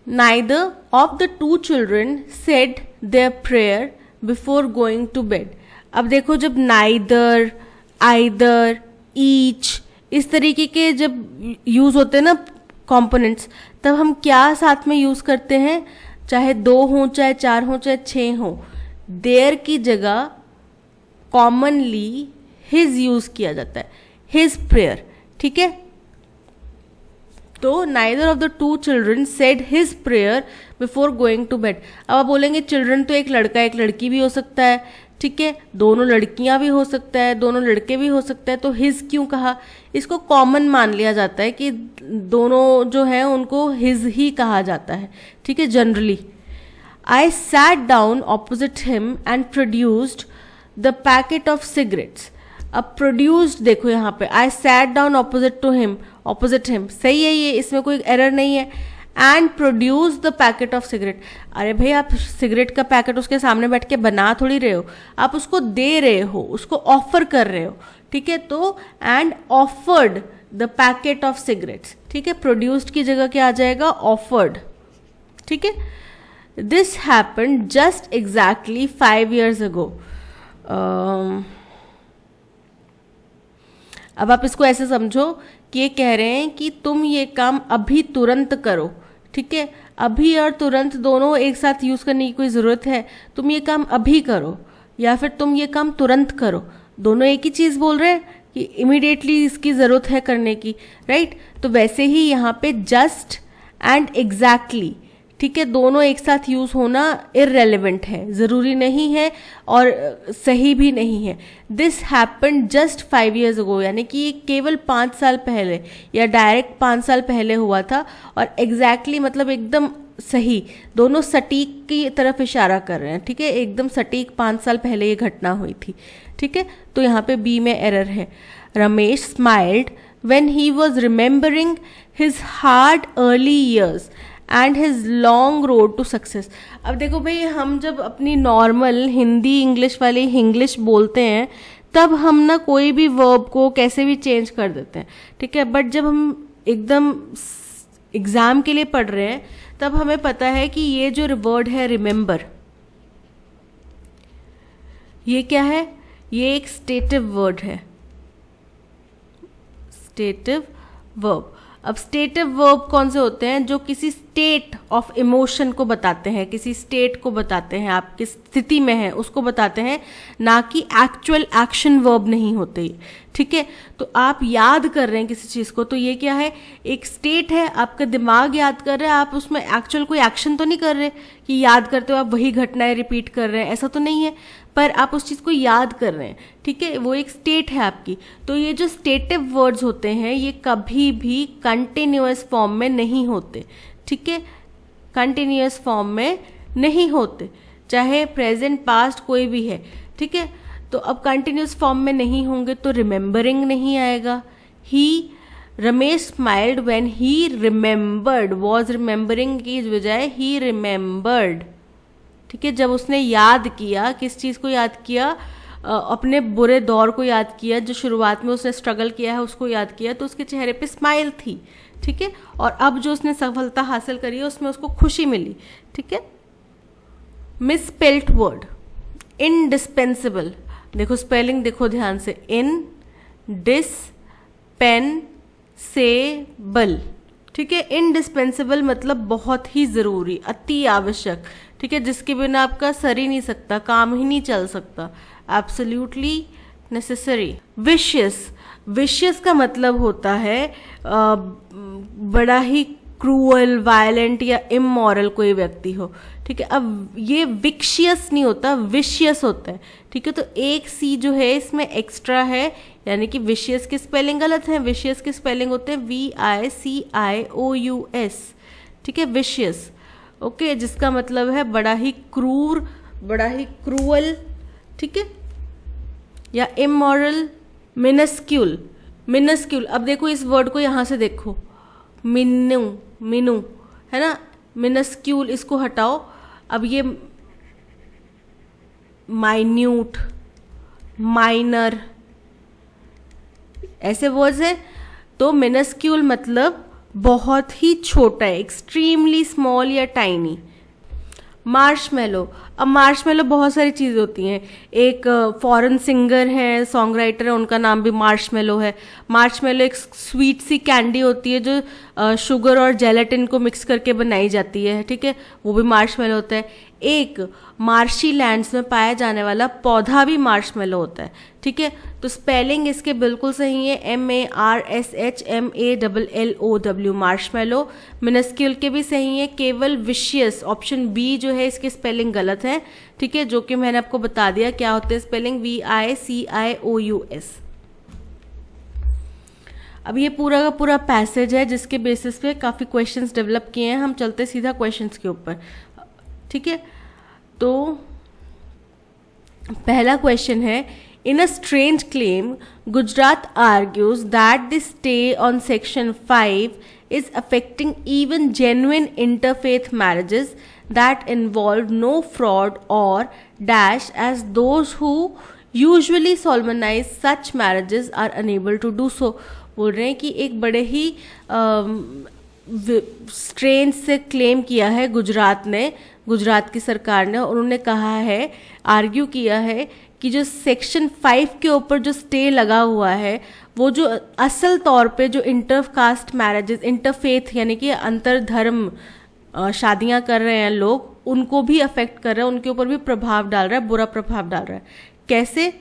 Speaker 1: Neither of the two children said their prayer before going to bed। अब देखो जब neither, either, ईच, इस तरीके के जब यूज होते हैं ना कॉम्पोनेंट्स, तब हम क्या साथ में यूज करते हैं, चाहे 2 हों, चाहे 4 हों, चाहे 6 हों, देयर की जगह कॉमनली हिज यूज किया जाता है, हिज प्रेयर, ठीक है। तो neither of the two children said his prayer before going to bed. अब आप बोलेंगे चिल्ड्रन तो एक लड़का एक लड़की भी हो सकता है, ठीक है, दोनों लड़कियां भी हो सकता है, दोनों लड़के भी हो सकता है, तो हिज क्यों कहा, इसको कॉमन मान लिया जाता है कि दोनों जो है उनको हिज ही कहा जाता है, ठीक है, generally. I sat down opposite him and produced the packet of cigarettes. अब प्रोड्यूस्ड देखो यहाँ पे, I sat down opposite him, सही है ये, इसमें कोई एरर नहीं है। And produce the packet of cigarette, अरे भाई आप सिगरेट का पैकेट उसके सामने बैठ के बना थोड़ी रहे हो, आप उसको दे रहे हो, उसको ऑफर कर रहे हो, ठीक है। तो and offered the packet of cigarettes, ठीक है, प्रोड्यूस्ड की जगह क्या आ जाएगा, ऑफर्ड, ठीक है। This happened just exactly 5 years ago। अब आप इसको ऐसे समझो कि ये कह रहे हैं कि तुम ये काम अभी तुरंत करो, ठीक है, अभी और तुरंत दोनों एक साथ यूज करने की कोई ज़रूरत है, तुम ये काम अभी करो या फिर तुम ये काम तुरंत करो, दोनों एक ही चीज़ बोल रहे हैं कि इमीडिएटली इसकी ज़रूरत है करने की, राइट। तो वैसे ही यहाँ पे जस्ट एंड एग्जैक्टली, ठीक है, दोनों एक साथ यूज होना इररेलेवेंट है, ज़रूरी नहीं है और सही भी नहीं है। This happened just 5 years ago, यानी कि केवल 5 साल पहले या डायरेक्ट 5 साल पहले हुआ था, और एग्जैक्टली मतलब एकदम सही, दोनों सटीक की तरफ इशारा कर रहे हैं, ठीक है, एकदम सटीक 5 साल पहले ये घटना हुई थी, ठीक है। तो यहाँ पे बी में एरर है। Ramesh smiled when he was remembering his hard early years and his long road to success. अब देखो भाई, हम जब अपनी नॉर्मल हिंदी इंग्लिश वाली इंग्लिश बोलते हैं तब हम ना कोई भी वर्ब को कैसे भी चेंज कर देते हैं, ठीक है, बट जब हम एकदम एग्जाम के लिए पढ़ रहे हैं तब हमें पता है कि ये जो वर्ड है रिमेंबर, ये क्या है, ये एक स्टेटिव वर्ड है, स्टेटिव वर्ब। अब स्टेटिव वर्ब कौन से होते हैं, जो किसी स्टेट ऑफ इमोशन को बताते हैं, किसी स्टेट को बताते हैं, आप किस स्थिति में हैं उसको बताते हैं, ना कि एक्चुअल एक्शन वर्ब नहीं होते, ठीक है। तो आप याद कर रहे हैं किसी चीज को, तो ये क्या है, एक स्टेट है, आपका दिमाग याद कर रहा है, आप उसमें एक्चुअल कोई एक्शन तो नहीं कर रहे कि याद करते हो आप वही घटनाएं रिपीट कर रहे हैं, ऐसा तो नहीं है, पर आप उस चीज को याद कर रहे हैं, ठीक है, वो एक स्टेट है आपकी। तो ये जो स्टेटिव वर्ड्स होते हैं ये कभी भी कंटिन्यूअस फॉर्म में नहीं होते, ठीक है, कंटिन्यूअस फॉर्म में नहीं होते, चाहे प्रेजेंट पास्ट कोई भी है, ठीक है। तो अब कंटिन्यूअस फॉर्म में नहीं होंगे तो रिमेंबरिंग नहीं आएगा। He Ramesh smiled when he remembered, was remembering की बजाय ही रिमेंबर्ड, ठीक है, जब उसने याद किया, किस चीज़ को याद किया, अपने बुरे दौर को याद किया, जो शुरुआत में उसने स्ट्रगल किया है उसको याद किया, तो उसके चेहरे पे स्माइल थी, ठीक है, और अब जो उसने सफलता हासिल करी है उसमें उसको खुशी मिली, ठीक है। मिसस्पेल्ड वर्ड इनडिस्पेंसिबल, देखो स्पेलिंग देखो ध्यान से, इन डिस पेन से बल, ठीक है, इनडिस्पेंसिबल मतलब बहुत ही ज़रूरी, अति आवश्यक, ठीक है, जिसके बिना आपका सर ही नहीं सकता, काम ही नहीं चल सकता, एब्सोल्युटली नेसेसरी। विशियस, विशियस का मतलब होता है बड़ा ही क्रूअल, वायलेंट या इमोरल कोई व्यक्ति हो, ठीक है। अब ये विक्शियस नहीं होता, विशियस होता है, ठीक है। तो एक सी जो है इसमें एक्स्ट्रा है, यानी कि विशियस की स्पेलिंग गलत है, विशियस की स्पेलिंग होते हैं VICIOUS, ठीक है, विशियस, ओके, जिसका मतलब है बड़ा ही क्रूर, बड़ा ही क्रूअल, ठीक है, या इमोरल। मिनस्क्यूल, मिनस्क्यूल, अब देखो इस वर्ड को यहां से देखो, मिनु, मिनु है ना, मिनस्क्यूल, इसको हटाओ, अब ये माइन्यूट, माइनर, ऐसे वर्ड्स हैं। तो मिनस्क्यूल मतलब बहुत ही छोटा है, एक्सट्रीमली स्मॉल या टाइनी। मार्शमेलो। अब मार्शमेलो बहुत सारी चीज़ होती हैं। एक फॉरेन सिंगर है, सॉन्ग राइटर है, उनका नाम भी मार्शमेलो है। मार्शमेलो एक स्वीट सी कैंडी होती है जो शुगर और जेलेटिन को मिक्स करके बनाई जाती है, ठीक है, वो भी मार्शमेलो होता है। एक मार्शी लैंड्स में पाया जाने वाला पौधा भी मार्शमेलो होता है, ठीक है। तो स्पेलिंग इसके बिल्कुल सही है, MARSHMALLOW, मार्शमेलो। मिनस्क्यूल के भी सही है, केवल विशियस ऑप्शन बी जो है इसकी स्पेलिंग गलत है, ठीक है, जो कि मैंने आपको बता दिया क्या होते हैं स्पेलिंग, VICIOUS। अब ये पूरा का पूरा पैसेज है जिसके बेसिस पे काफ़ी क्वेश्चंस डेवलप किए हैं। हम चलते सीधा क्वेश्चंस के ऊपर, ठीक है। तो पहला क्वेश्चन है, in a strange claim Gujarat argues that the stay on section 5 is affecting even genuine interfaith marriages that involve no fraud or dash, as those who usually solemnize such marriages are unable to do so। बोल रहे हैं कि एक बड़े ही स्ट्रेंज से क्लेम किया है गुजरात की सरकार ने, और उन्होंने कहा है, आर्ग्यू किया है कि जो सेक्शन 5 के ऊपर जो स्टे लगा हुआ है वो जो असल तौर पे जो इंटरकास्ट मैरिजेस, इंटरफेथ यानी कि अंतरधर्म शादियां कर रहे हैं लोग, उनको भी अफेक्ट कर रहा है, उनके ऊपर भी प्रभाव डाल रहा है, बुरा प्रभाव डाल रहा है। कैसे?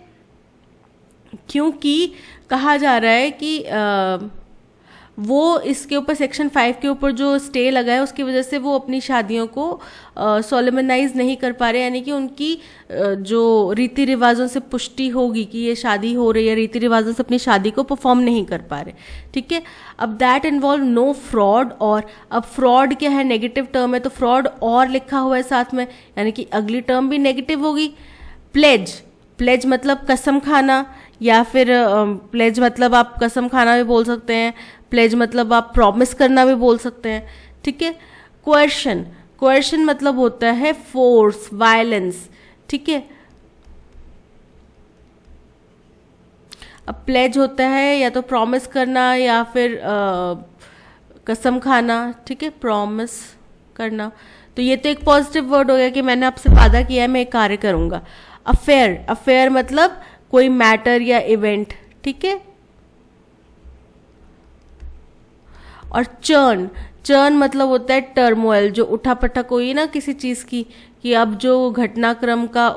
Speaker 1: क्योंकि कहा जा रहा है कि वो इसके ऊपर सेक्शन 5 के ऊपर जो स्टे लगा है उसकी वजह से वो अपनी शादियों को सोलेमनाइज नहीं कर पा रहे, यानी कि उनकी जो रीति रिवाजों से पुष्टि होगी कि ये शादी हो रही है, रीति रिवाजों से अपनी शादी को परफॉर्म नहीं कर पा रहे, ठीक है। अब दैट इन्वॉल्व नो फ्रॉड, और अब फ्रॉड क्या है, नेगेटिव टर्म है, तो फ्रॉड और लिखा हुआ है साथ में, यानी कि अगली टर्म भी नेगेटिव होगी। प्लेज मतलब कसम खाना, या फिर प्लेज मतलब आप कसम खाना भी बोल सकते हैं, प्लेज मतलब आप प्रॉमिस करना भी बोल सकते हैं, ठीक है। कोएर्शन मतलब होता है फोर्स, वायलेंस, ठीक है। अब प्लेज होता है या तो प्रॉमिस करना या फिर कसम खाना, ठीक है, प्रॉमिस करना। तो ये तो एक पॉजिटिव वर्ड हो गया कि मैंने आपसे वादा किया है मैं एक कार्य करूंगा। अफेयर मतलब कोई मैटर या इवेंट, ठीक है। और चर्न मतलब होता है टर्मोइल, जो उठापटक हुई ना किसी चीज की, कि अब जो घटनाक्रम का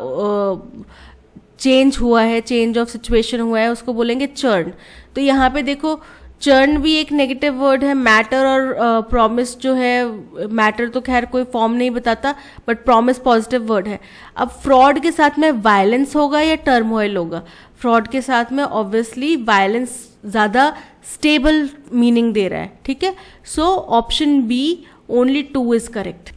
Speaker 1: चेंज हुआ है, चेंज ऑफ सिचुएशन हुआ है, उसको बोलेंगे चर्न। तो यहाँ पे देखो चर्न भी एक नेगेटिव वर्ड है। मैटर और प्रॉमिस जो है, मैटर तो खैर कोई फॉर्म नहीं बताता, बट प्रॉमिस पॉजिटिव वर्ड है। अब फ्रॉड के साथ में वायलेंस होगा या टर्मोइल होगा? फ्रॉड के साथ में ऑब्वियसली वायलेंस ज्यादा स्टेबल मीनिंग दे रहा है, ठीक है। So option B only 2 is correct.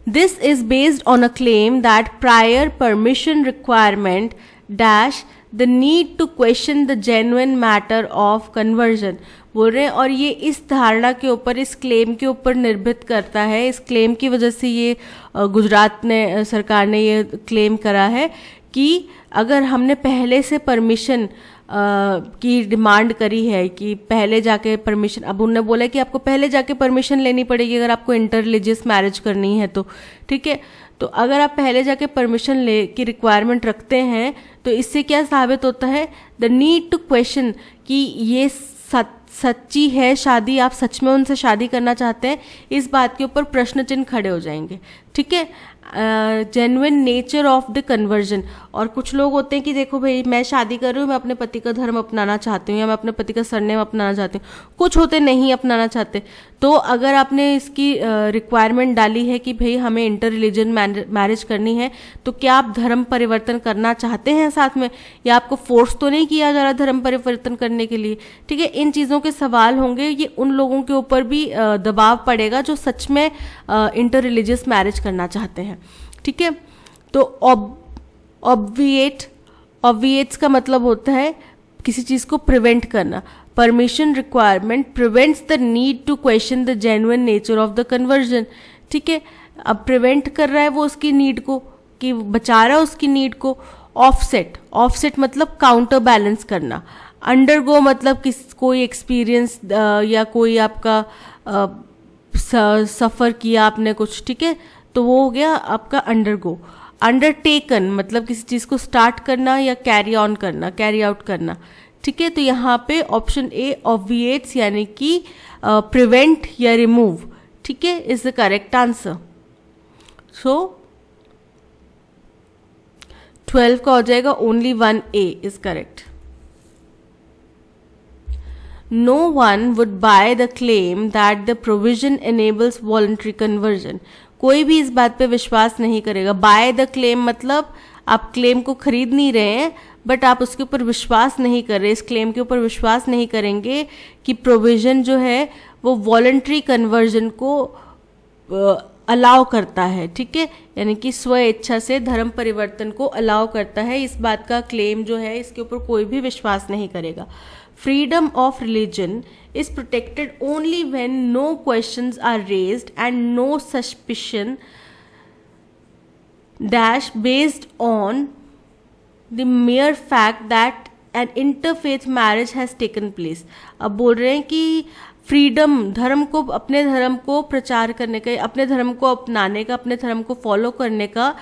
Speaker 1: This is based on a claim that prior permission requirement dash the need to question the genuine matter of conversion, बोल रहे हैं। और ये इस धारणा के ऊपर, इस क्लेम के ऊपर निर्भर करता है। इस क्लेम की वजह से ये गुजरात ने सरकार ने ये क्लेम करा है कि अगर हमने पहले से परमिशन की डिमांड करी है कि पहले जाके परमिशन, अब उन्होंने बोला कि आपको पहले जाके परमिशन लेनी पड़ेगी अगर आपको इंटर रिलीजियस मैरिज करनी है तो, ठीक है। तो अगर आप पहले जाके परमिशन ले की रिक्वायरमेंट रखते हैं तो इससे क्या साबित होता है, द नीड टू क्वेश्चन कि ये सच्ची है शादी, आप सच में उनसे शादी करना चाहते हैं, इस बात के ऊपर प्रश्न चिन्ह खड़े हो जाएंगे, ठीक है। Genuine nature of the conversion, और कुछ लोग होते हैं कि देखो भाई मैं शादी कर रही हूँ, मैं अपने पति का धर्म अपनाना चाहती हूँ या मैं अपने पति का सरनेम अपनाना चाहती हूँ, कुछ होते नहीं अपनाना चाहते। तो अगर आपने इसकी रिक्वायरमेंट डाली है कि भाई हमें इंटर रिलीजन मैरिज करनी है, तो क्या आप धर्म परिवर्तन करना चाहते हैं साथ में, या आपको फोर्स तो नहीं किया जा रहा धर्म परिवर्तन करने के लिए, ठीक है। इन चीज़ों के सवाल होंगे, ये उन लोगों के ऊपर भी दबाव पड़ेगा जो सच में इंटर रिलीजियस मैरिज करना चाहते हैं, ठीक है। तो ऑब्विएट्स का मतलब होता है किसी चीज को प्रिवेंट करना। Permission requirement prevents the need to question the genuine nature of the conversion, ठीक है। अब प्रिवेंट कर रहा है वो उसकी नीड को, कि बचा रहा है उसकी नीड को। ऑफसेट मतलब काउंटर बैलेंस करना। अंडरगो मतलब कोई एक्सपीरियंस या कोई आपका सफ़र किया आपने कुछ, ठीक है, तो वो हो गया आपका अंडरगो। अंडरटेकन मतलब किसी चीज को स्टार्ट करना या कैरी ऑन करना, कैरी आउट करना। ठीक है, तो यहाँ पे ऑप्शन ए ऑब्विएट्स यानी कि प्रिवेंट या रिमूव, ठीक है, इज द करेक्ट आंसर। सो 12 का हो जाएगा only 1A is correct. No one would buy the claim that the provision enables voluntary conversion. कोई भी इस बात पे विश्वास नहीं करेगा। बाय द क्लेम मतलब आप क्लेम को खरीद नहीं रहे हैं, बट आप उसके ऊपर विश्वास नहीं कर रहे, इस क्लेम के ऊपर विश्वास नहीं करेंगे कि प्रोविजन जो है वो वॉलंटरी कन्वर्जन को अलाउ करता है। ठीक है, यानी कि स्व इच्छा से धर्म परिवर्तन को अलाउ करता है। इस बात का क्लेम जो है इसके ऊपर कोई भी विश्वास नहीं करेगा। Freedom of religion is protected only when no questions are raised and no suspicion dash based on the mere fact that an interfaith marriage has taken place. अब बोल रहे हैं कि फ्रीडम, धर्म को, अपने धर्म को प्रचार करने का, अपने धर्म को अपनाने का, अपने धर्म को फॉलो करने का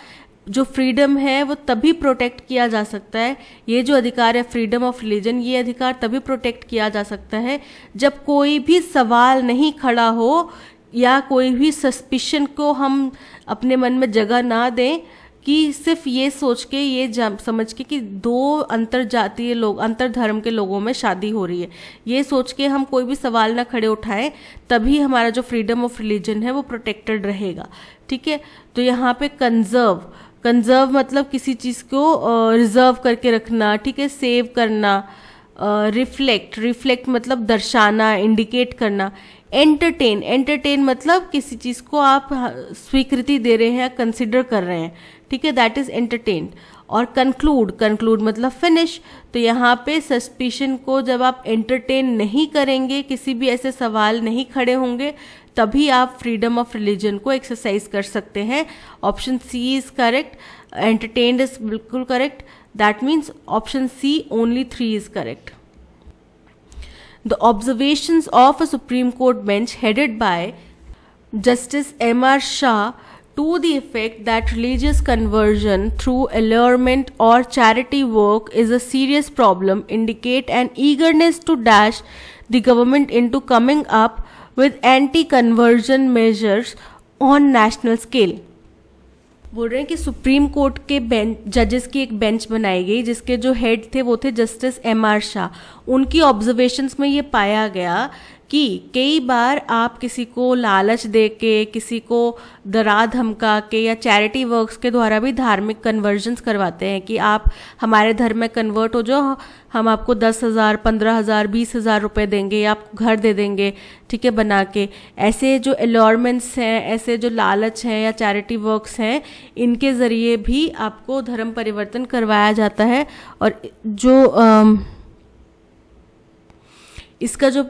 Speaker 1: जो फ्रीडम है वो तभी प्रोटेक्ट किया जा सकता है। ये जो अधिकार है फ्रीडम ऑफ रिलीजन, ये अधिकार तभी प्रोटेक्ट किया जा सकता है जब कोई भी सवाल नहीं खड़ा हो या कोई भी सस्पिशन को हम अपने मन में जगह ना दें कि सिर्फ ये सोच के, ये समझ के कि दो अंतरजातीय लोग, अंतर धर्म के लोगों में शादी हो रही है, ये सोच के हम कोई भी सवाल ना खड़े उठाएं, तभी हमारा जो फ्रीडम ऑफ रिलीजन है वो प्रोटेक्टेड रहेगा। ठीक है, तो यहाँ पे कंजर्व मतलब किसी चीज़ को रिजर्व करके रखना, ठीक है, सेव करना। रिफ्लेक्ट मतलब दर्शाना, इंडिकेट करना। एंटरटेन मतलब किसी चीज़ को आप स्वीकृति दे रहे हैं, कंसिडर कर रहे हैं, ठीक है, दैट इज एंटरटेन। और कंक्लूड मतलब फिनिश। तो यहाँ पे सस्पिशन को जब आप एंटरटेन नहीं करेंगे, किसी भी ऐसे सवाल नहीं खड़े होंगे, तभी आप फ्रीडम ऑफ रिलीजन को एक्सरसाइज कर सकते हैं। Option C is correct, entertained is बिल्कुल correct, that means option C only 3 is correct. The observations of a Supreme Court bench headed by Justice M.R. Shah to the effect that religious conversion through allurement or charity work is a serious problem indicate an eagerness to dash the government into coming up with anti-conversion measures on national scale. बोल रहे हैं कि सुप्रीम कोर्ट के जजेस की एक बेंच बनाई गई जिसके जो हेड थे वो थे जस्टिस M.R. शाह। उनकी ऑब्जर्वेशंस में ये पाया गया कि कई बार आप किसी को लालच दे के, किसी को डरा धमका के या चैरिटी वर्क्स के द्वारा भी धार्मिक कन्वर्जन्स करवाते हैं कि आप हमारे धर्म में कन्वर्ट हो जाओ, हम आपको 10,000, 15,000, 20,000 रुपये देंगे या आपको घर दे देंगे, ठीक है, बना के। ऐसे जो एलोरमेंट्स हैं, ऐसे जो लालच हैं या चैरिटी वर्क्स हैं, इनके ज़रिए भी आपको धर्म परिवर्तन करवाया जाता है। और जो इसका जो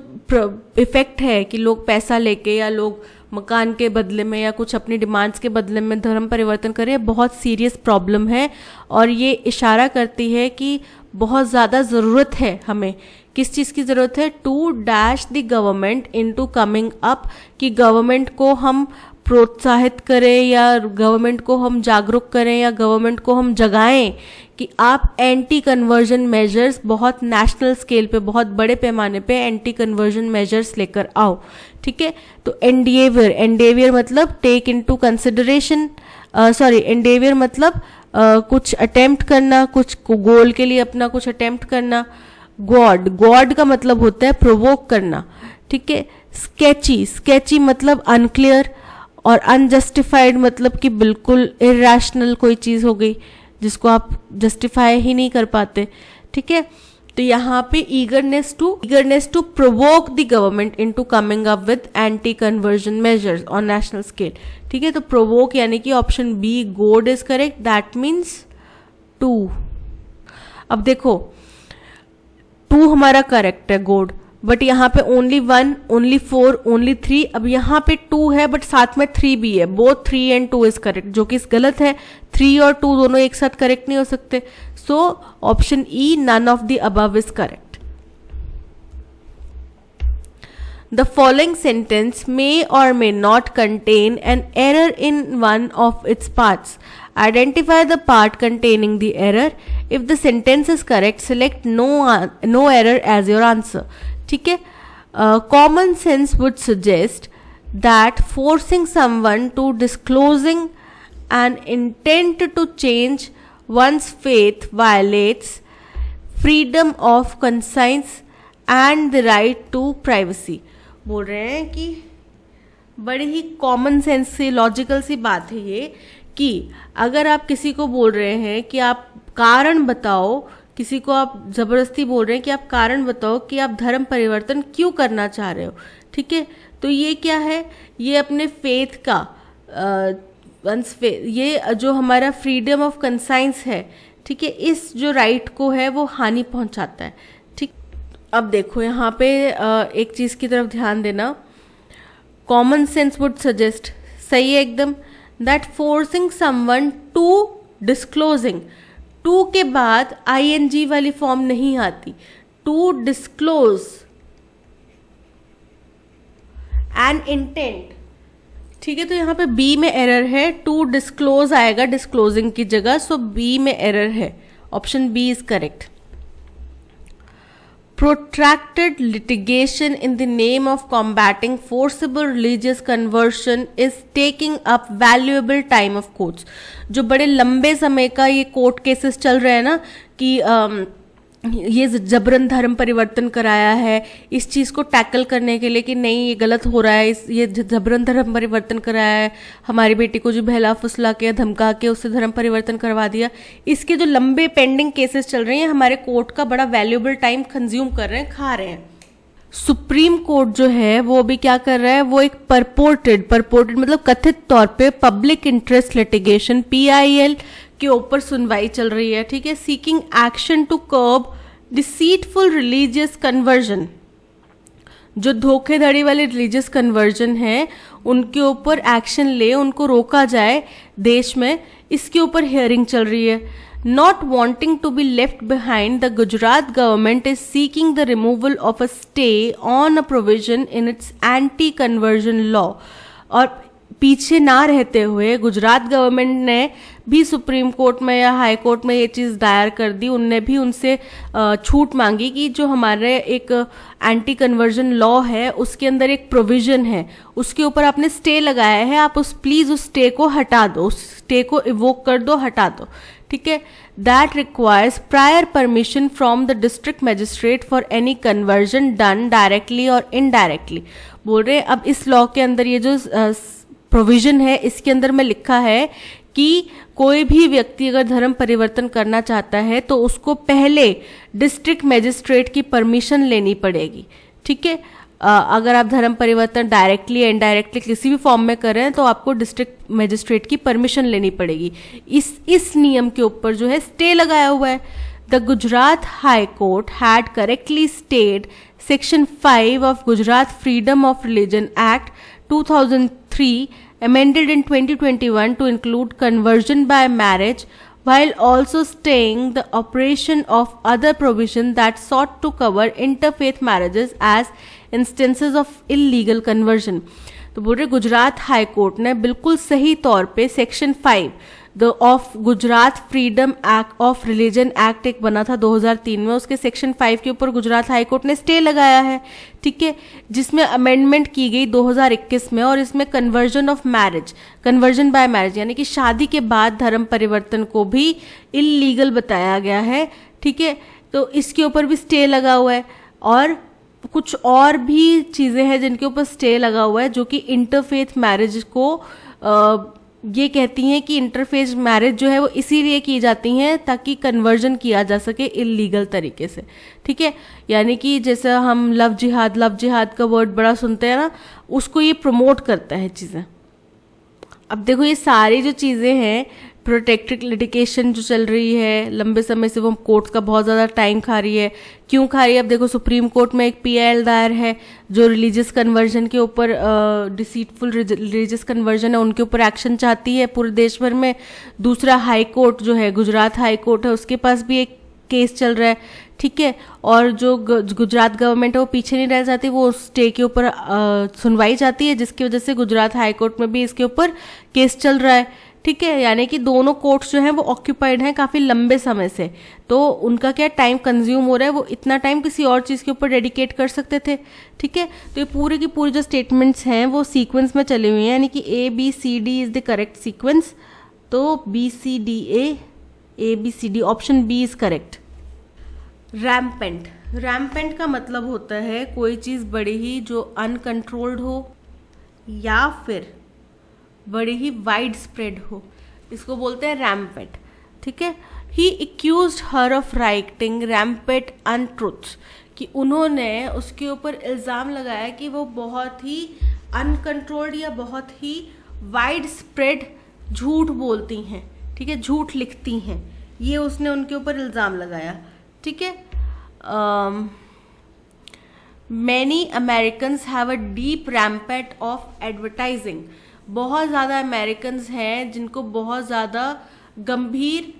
Speaker 1: इफेक्ट है कि लोग पैसा लेके या लोग मकान के बदले में या कुछ अपनी डिमांड्स के बदले में धर्म परिवर्तन करें, बहुत सीरियस प्रॉब्लम है। और ये इशारा करती है कि बहुत ज़्यादा ज़रूरत है, हमें किस चीज़ की ज़रूरत है, to dash the government into coming up, कि गवर्नमेंट को हम प्रोत्साहित करें या गवर्नमेंट को हम जागरूक करें या गवर्नमेंट को हम जगाएं कि आप एंटी कन्वर्जन मेजर्स बहुत नेशनल स्केल पे, बहुत बड़े पैमाने पे एंटी कन्वर्जन मेजर्स लेकर आओ। ठीक है, तो एंडेवियर मतलब टेक इनटू कंसिडरेशन, एंडेवियर मतलब कुछ अटेम्प्ट करना, कुछ गोल के लिए अपना कुछ अटेम्प्ट करना। गॉड का मतलब होता है प्रोवोक करना। ठीक है, स्केची मतलब अनक्लियर, और अनजस्टिफाइड मतलब कि बिल्कुल इरेशनल कोई चीज़ हो गई जिसको आप जस्टिफाई ही नहीं कर पाते। ठीक है, तो यहाँ पे eagerness to provoke the government into coming up with anti conversion measures on national scale. ठीक है, तो प्रोवोक यानी कि option B goad is correct, that means 2। अब देखो 2 हमारा करेक्ट है, गोड, बट यहाँ पे ओनली 1, ओनली 4, ओनली 3। अब यहाँ पे 2 है बट साथ में 3 भी है, बोथ 3 and 2 इज करेक्ट, जो कि गलत है। 3 और 2 दोनों एक साथ करेक्ट नहीं हो सकते। So option E, none of the above is correct. The following sentence may or may not contain an error in one of its parts. Identify the part containing the error. If the sentence is correct, select no error as your answer. ठीक है. Common sense would suggest that forcing someone to disclosing an intent to change one's faith violates freedom of conscience and the right to privacy. बोल रहे हैं कि बड़ी ही कॉमन सेंस से लॉजिकल सी बात है ये कि अगर आप किसी को बोल रहे हैं कि आप कारण बताओ, किसी को आप जबरदस्ती बोल रहे हैं कि आप कारण बताओ कि आप धर्म परिवर्तन क्यों करना चाह रहे हो, ठीक है, तो ये क्या है, ये अपने फेथ का ये जो हमारा फ्रीडम ऑफ कंसाइंस है, ठीक है, इस जो राइट को है वो हानि पहुंचाता है. ठीक, अब देखो यहाँ पे एक चीज की तरफ ध्यान देना. कॉमन सेंस वुड सजेस्ट, सही है एकदम, that forcing someone to disclosing, to के बाद आईएनजी वाली फॉर्म नहीं आती, टू डिस्क्लोज एन इंटेंट. ठीक है, तो यहाँ पे बी में एरर है, टू डिस्क्लोज आएगा डिस्क्लोजिंग की जगह, सो बी में एरर है. Option B is correct. Protracted litigation in the name of combating forcible religious conversion is taking up valuable time of courts. जो बड़े लंबे समय का ये कोर्ट केसेस चल रहे हैं ना कि ये जबरन धर्म परिवर्तन कराया है, इस चीज़ को टैकल करने के लिए कि नहीं ये गलत हो रहा है, ये जबरन धर्म परिवर्तन कराया है, हमारी बेटी को जो बहला फुसला के धमका के उससे धर्म परिवर्तन करवा दिया, इसके जो लंबे पेंडिंग केसेस चल रहे हैं हमारे कोर्ट का बड़ा वैल्यूएबल टाइम कंज्यूम कर रहे हैं, खा रहे हैं. सुप्रीम कोर्ट जो है वो अभी क्या कर रहा है, वो एक परपोर्टेड मतलब कथित तौर पे पब्लिक इंटरेस्ट लिटिगेशन PIL के ऊपर सुनवाई चल रही है. ठीक है, seeking action to curb deceitful religious conversion. जो धोखेधड़ी वाले रिलीजियस कन्वर्जन है उनके ऊपर एक्शन ले, उनको रोका जाए देश में, इसके ऊपर हियरिंग चल रही है. Not wanting to be left behind, the Gujarat government is seeking the removal of a stay on a provision in its anti-conversion law. और पीछे ना रहते हुए गुजरात गवर्नमेंट ने भी सुप्रीम कोर्ट में या हाई कोर्ट में ये चीज़ दायर कर दी. उनने भी उनसे छूट मांगी कि जो हमारे एक एंटी कन्वर्जन लॉ है उसके अंदर एक प्रोविजन है, उसके ऊपर आपने स्टे लगाया है, आप प्लीज़ उस स्टे को हटा दो, उस स्टे को इवोक कर दो, हटा दो. ठीक है, that requires prior permission from the district magistrate for any conversion done directly और इनडायरेक्टली. बोल रहे अब इस लॉ के अंदर ये जो प्रोविजन है इसके अंदर में लिखा है कि कोई भी व्यक्ति अगर धर्म परिवर्तन करना चाहता है तो उसको पहले डिस्ट्रिक्ट मजिस्ट्रेट की परमिशन लेनी पड़ेगी. ठीक है, अगर आप धर्म परिवर्तन डायरेक्टली या इनडायरेक्टली किसी भी फॉर्म में कर रहे हैं तो आपको डिस्ट्रिक्ट मजिस्ट्रेट की परमिशन लेनी पड़ेगी. इस नियम के ऊपर जो है स्टे लगाया हुआ है. The Gujarat High Court had correctly stayed section 5 of Gujarat freedom of religion act 2003 amended in 2021 to include conversion by marriage while also staying the operation of other provision that sought to cover interfaith marriages as instances of illegal conversion. तो बोल रहे गुजरात हाई कोर्ट ने बिल्कुल सही तौर पे section 5 of Gujarat freedom act of religion act एक बना था 2003 में, उसके सेक्शन 5 के ऊपर गुजरात हाई कोर्ट ने स्टे लगाया है. ठीक है, जिसमें अमेंडमेंट की गई 2021 में, और इसमें कन्वर्जन बाय मैरिज यानी कि शादी के बाद धर्म परिवर्तन को भी इलीगल बताया गया है. ठीक है, तो इसके ऊपर भी स्टे लगा हुआ है. और कुछ और भी चीज़ें हैं जिनके ऊपर स्टे लगा हुआ है जो कि इंटरफेथ मैरिज को ये कहती हैं कि इंटरफेथ मैरिज जो है वो इसीलिए की जाती हैं ताकि कन्वर्जन किया जा सके इलीगल तरीके से. ठीक है, यानी कि जैसे हम लव जिहाद का वर्ड बड़ा सुनते हैं ना, उसको ये प्रमोट करता है चीज़ें. अब देखो ये सारी जो चीज़ें हैं, प्रोटेक्टेड लिटिगेशन जो चल रही है लंबे समय से, वो कोर्ट्स का बहुत ज़्यादा टाइम खा रही है. क्यों खा रही है? अब देखो सुप्रीम कोर्ट में एक PIL दायर है जो रिलीजियस कन्वर्जन के ऊपर, डिसीटफुल रिलीजियस कन्वर्जन है उनके ऊपर एक्शन चाहती है पूरे देश भर में. दूसरा हाई कोर्ट जो है गुजरात हाई कोर्ट है, उसके पास भी एक केस चल रहा है, ठीक है, और जो गुजरात गवर्नमेंट है वो पीछे नहीं रह जाती, वो स्टे के ऊपर सुनवाई जाती है, जिसकी वजह से गुजरात हाई कोर्ट में भी इसके ऊपर केस चल रहा है, ठीक है। यानी कि दोनों कोर्ट्स जो हैं वो ऑक्यूपाइड हैं काफ़ी लंबे समय से, तो उनका क्या टाइम कंज्यूम हो रहा है, वो इतना टाइम किसी और चीज़ के ऊपर डेडिकेट कर सकते थे, ठीक है। तो ये पूरी की पूरी जो स्टेटमेंट्स हैं वो सीक्वेंस में चली हुई हैं, यानी कि ABCD is the correct sequence, तो ABCD option B is correct. Rampant, rampant का मतलब होता है कोई चीज़ बड़ी ही जो अनकंट्रोल्ड हो या फिर बड़ी ही वाइड स्प्रेड हो, इसको बोलते हैं रैम्पेंट, ठीक है। He accused her of writing rampant untruths, कि उन्होंने उसके ऊपर इल्ज़ाम लगाया कि वो बहुत ही अनकंट्रोल्ड या बहुत ही वाइड स्प्रेड झूठ बोलती हैं, ठीक है, झूठ लिखती हैं, ये उसने उनके ऊपर इल्ज़ाम लगाया, ठीक है। Many Americans have a deep rampant of advertising, बहुत ज़्यादा अमेरिकन्स हैं जिनको बहुत ज़्यादा गंभीर,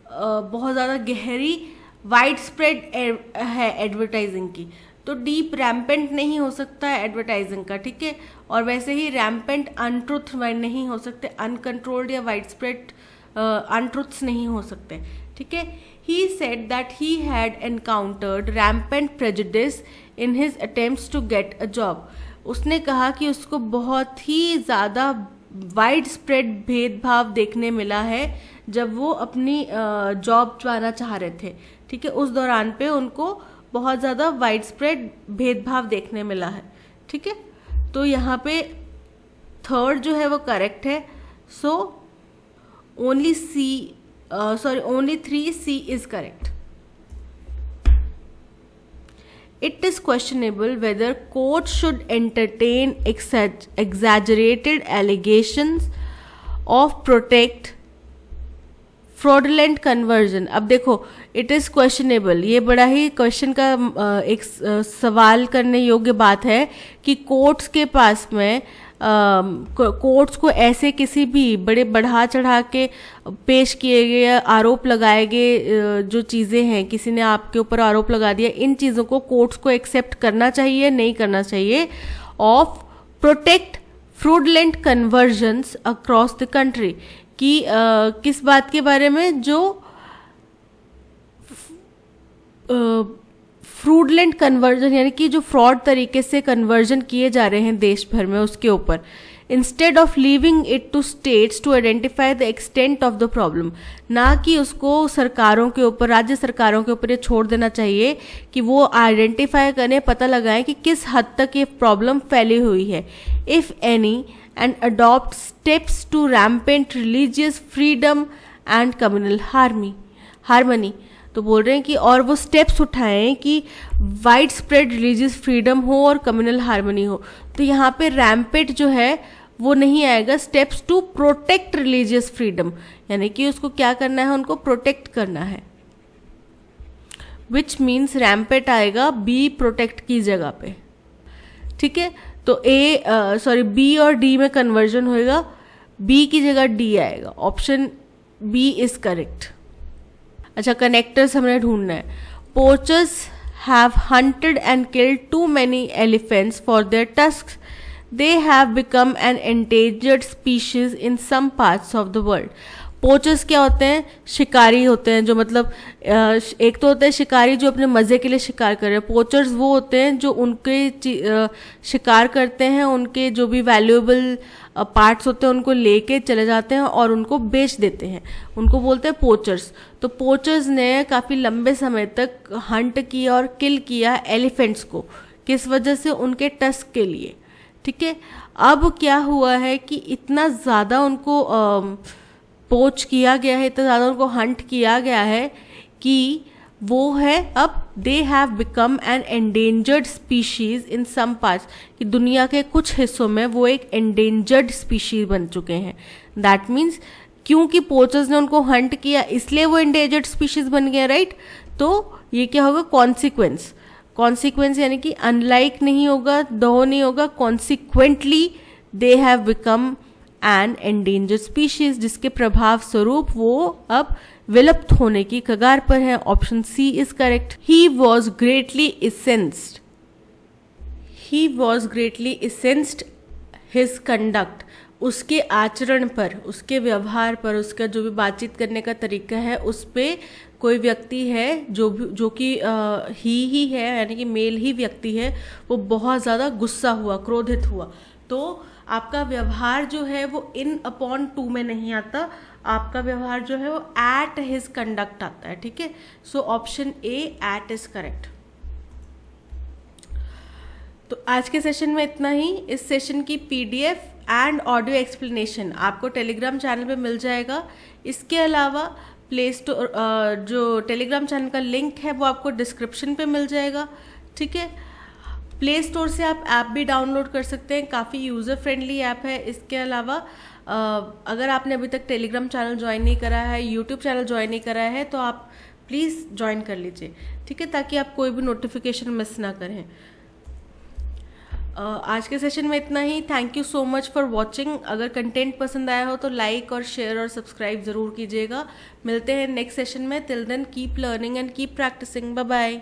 Speaker 1: बहुत ज़्यादा गहरी वाइड स्प्रेड है एडवर्टाइजिंग की, तो डीप रैम्पेंट नहीं हो सकता है एडवर्टाइजिंग का, ठीक है। और वैसे ही रैम्पेंट अनट्रुथ नहीं हो सकते, अनकंट्रोल्ड या वाइड स्प्रेड अनट्रुथ्स नहीं हो सकते, ठीक है। He said that he had encountered rampant prejudice in his attempts to get a job, उसने कहा कि उसको बहुत ही ज़्यादा वाइड स्प्रेड भेदभाव देखने मिला है जब वो अपनी जॉब पाना चाह रहे थे, ठीक है, उस दौरान पे उनको बहुत ज़्यादा वाइड स्प्रेड भेदभाव देखने मिला है, ठीक है। तो यहाँ पे थर्ड जो है वो करेक्ट है, so only 3C is correct. It is questionable whether courts should entertain exaggerated allegations of protect fraudulent conversion। अब देखो, it is questionable, ये बड़ा ही क्वेश्चन का एक सवाल करने योग्य बात है कि कोर्ट्स के पास में कोर्ट्स को ऐसे किसी भी बड़े बढ़ा चढ़ा के पेश किए गए आरोप लगाए गए जो चीज़ें हैं, किसी ने आपके ऊपर आरोप लगा दिया, इन चीज़ों को कोर्ट्स को एक्सेप्ट करना चाहिए नहीं करना चाहिए, of protect fraudulent convergence across the country, कि किस बात के बारे में, जो फ्रॉडुलेंट कन्वर्जन यानी कि जो फ्रॉड तरीके से कन्वर्जन किए जा रहे हैं देश भर में, उसके ऊपर, instead of leaving it to states to identify the extent of the problem, ना कि उसको सरकारों के ऊपर, राज्य सरकारों के ऊपर ये छोड़ देना चाहिए कि वो आइडेंटिफाई करें, पता लगाएं कि किस हद तक ये प्रॉब्लम फैली हुई है, if any, and adopt steps to rampant religious freedom and communal harmony. तो बोल रहे हैं कि और वो स्टेप्स उठाएं कि वाइड स्प्रेड रिलीजियस फ्रीडम हो और कम्युनल हार्मनी हो। तो यहाँ पे रैम्पेट जो है वो नहीं आएगा, steps to protect religious freedom, यानी कि उसको क्या करना है, उनको प्रोटेक्ट करना है, विच मीन्स रैम्पेट आएगा बी प्रोटेक्ट की जगह पे, ठीक है। तो बी और डी में कन्वर्जन होएगा, बी की जगह डी आएगा, ऑप्शन बी इज करेक्ट। अच्छा, कनेक्टर्स हमने ढूंढना है। Poachers have hunted and killed too many elephants for their tusks, they have become an endangered species in some parts of the world. Poachers क्या होते हैं, शिकारी होते हैं, जो मतलब एक तो होता है शिकारी जो अपने मज़े के लिए शिकार कर रहे हैं, पोचर्स वो होते हैं जो उनके शिकार करते हैं, उनके जो भी वैल्यूएबल पार्ट्स होते हैं उनको लेके चले जाते हैं और उनको बेच देते हैं, उनको बोलते हैं पोचर्स। तो पोचर्स ने काफ़ी लंबे समय तक हंट किया और किल किया एलिफेंट्स को, किस वजह से, उनके टस्क के लिए, ठीक है। अब क्या हुआ है कि इतना ज़्यादा उनको पोच किया गया है, इतना ज़्यादा उनको हंट किया गया है कि वो है अब they have become an endangered species in some parts, कि दुनिया के कुछ हिस्सों में वो एक एंडेंजर्ड स्पीशीज बन चुके हैं। दैट मीन्स क्योंकि पोचर्स ने उनको हंट किया इसलिए वो एंडेंजर्ड स्पीशीज बन गया, राइट। तो ये क्या होगा, कॉन्सिक्वेंस यानी कि अनलाइक नहीं होगा, दो नहीं होगा, consequently they have become an endangered species, जिसके प्रभाव स्वरूप वो अब विलुप्त होने की कगार पर है। Option C is correct. He was greatly incensed, he was greatly incensed his conduct, उसके आचरण पर, उसके व्यवहार पर, उसका जो भी बातचीत करने का तरीका है उस पे कोई व्यक्ति है जो कि ही है, यानी कि मेल ही व्यक्ति है, वो बहुत ज़्यादा गुस्सा हुआ, क्रोधित हुआ। तो आपका व्यवहार जो है वो इन अपॉन टू में नहीं आता, आपका व्यवहार जो है वो एट हिज कंडक्ट आता है। ठीक है, so option A eight is correct. तो आज के सेशन में इतना ही। इस सेशन की पीडीएफ एंड ऑडियो एक्सप्लेनेशन आपको टेलीग्राम चैनल पे मिल जाएगा। इसके अलावा प्ले स्टोर, जो टेलीग्राम चैनल का लिंक है वो आपको डिस्क्रिप्शन पे मिल जाएगा। ठीक है, प्ले स्टोर से आप ऐप भी डाउनलोड कर सकते हैं, काफ़ी यूज़र फ्रेंडली ऐप है। इसके अलावा अगर आपने अभी तक टेलीग्राम चैनल ज्वाइन नहीं करा है, यूट्यूब चैनल ज्वाइन नहीं करा है, तो आप प्लीज़ ज्वाइन कर लीजिए। ठीक है, ताकि आप कोई भी नोटिफिकेशन मिस ना करें। आज के सेशन में इतना ही। Thank you so much for watching. अगर कंटेंट पसंद आया हो तो लाइक और शेयर और सब्सक्राइब ज़रूर कीजिएगा। मिलते हैं नेक्स्ट सेशन में। Till then keep learning and keep practising. Bye bye.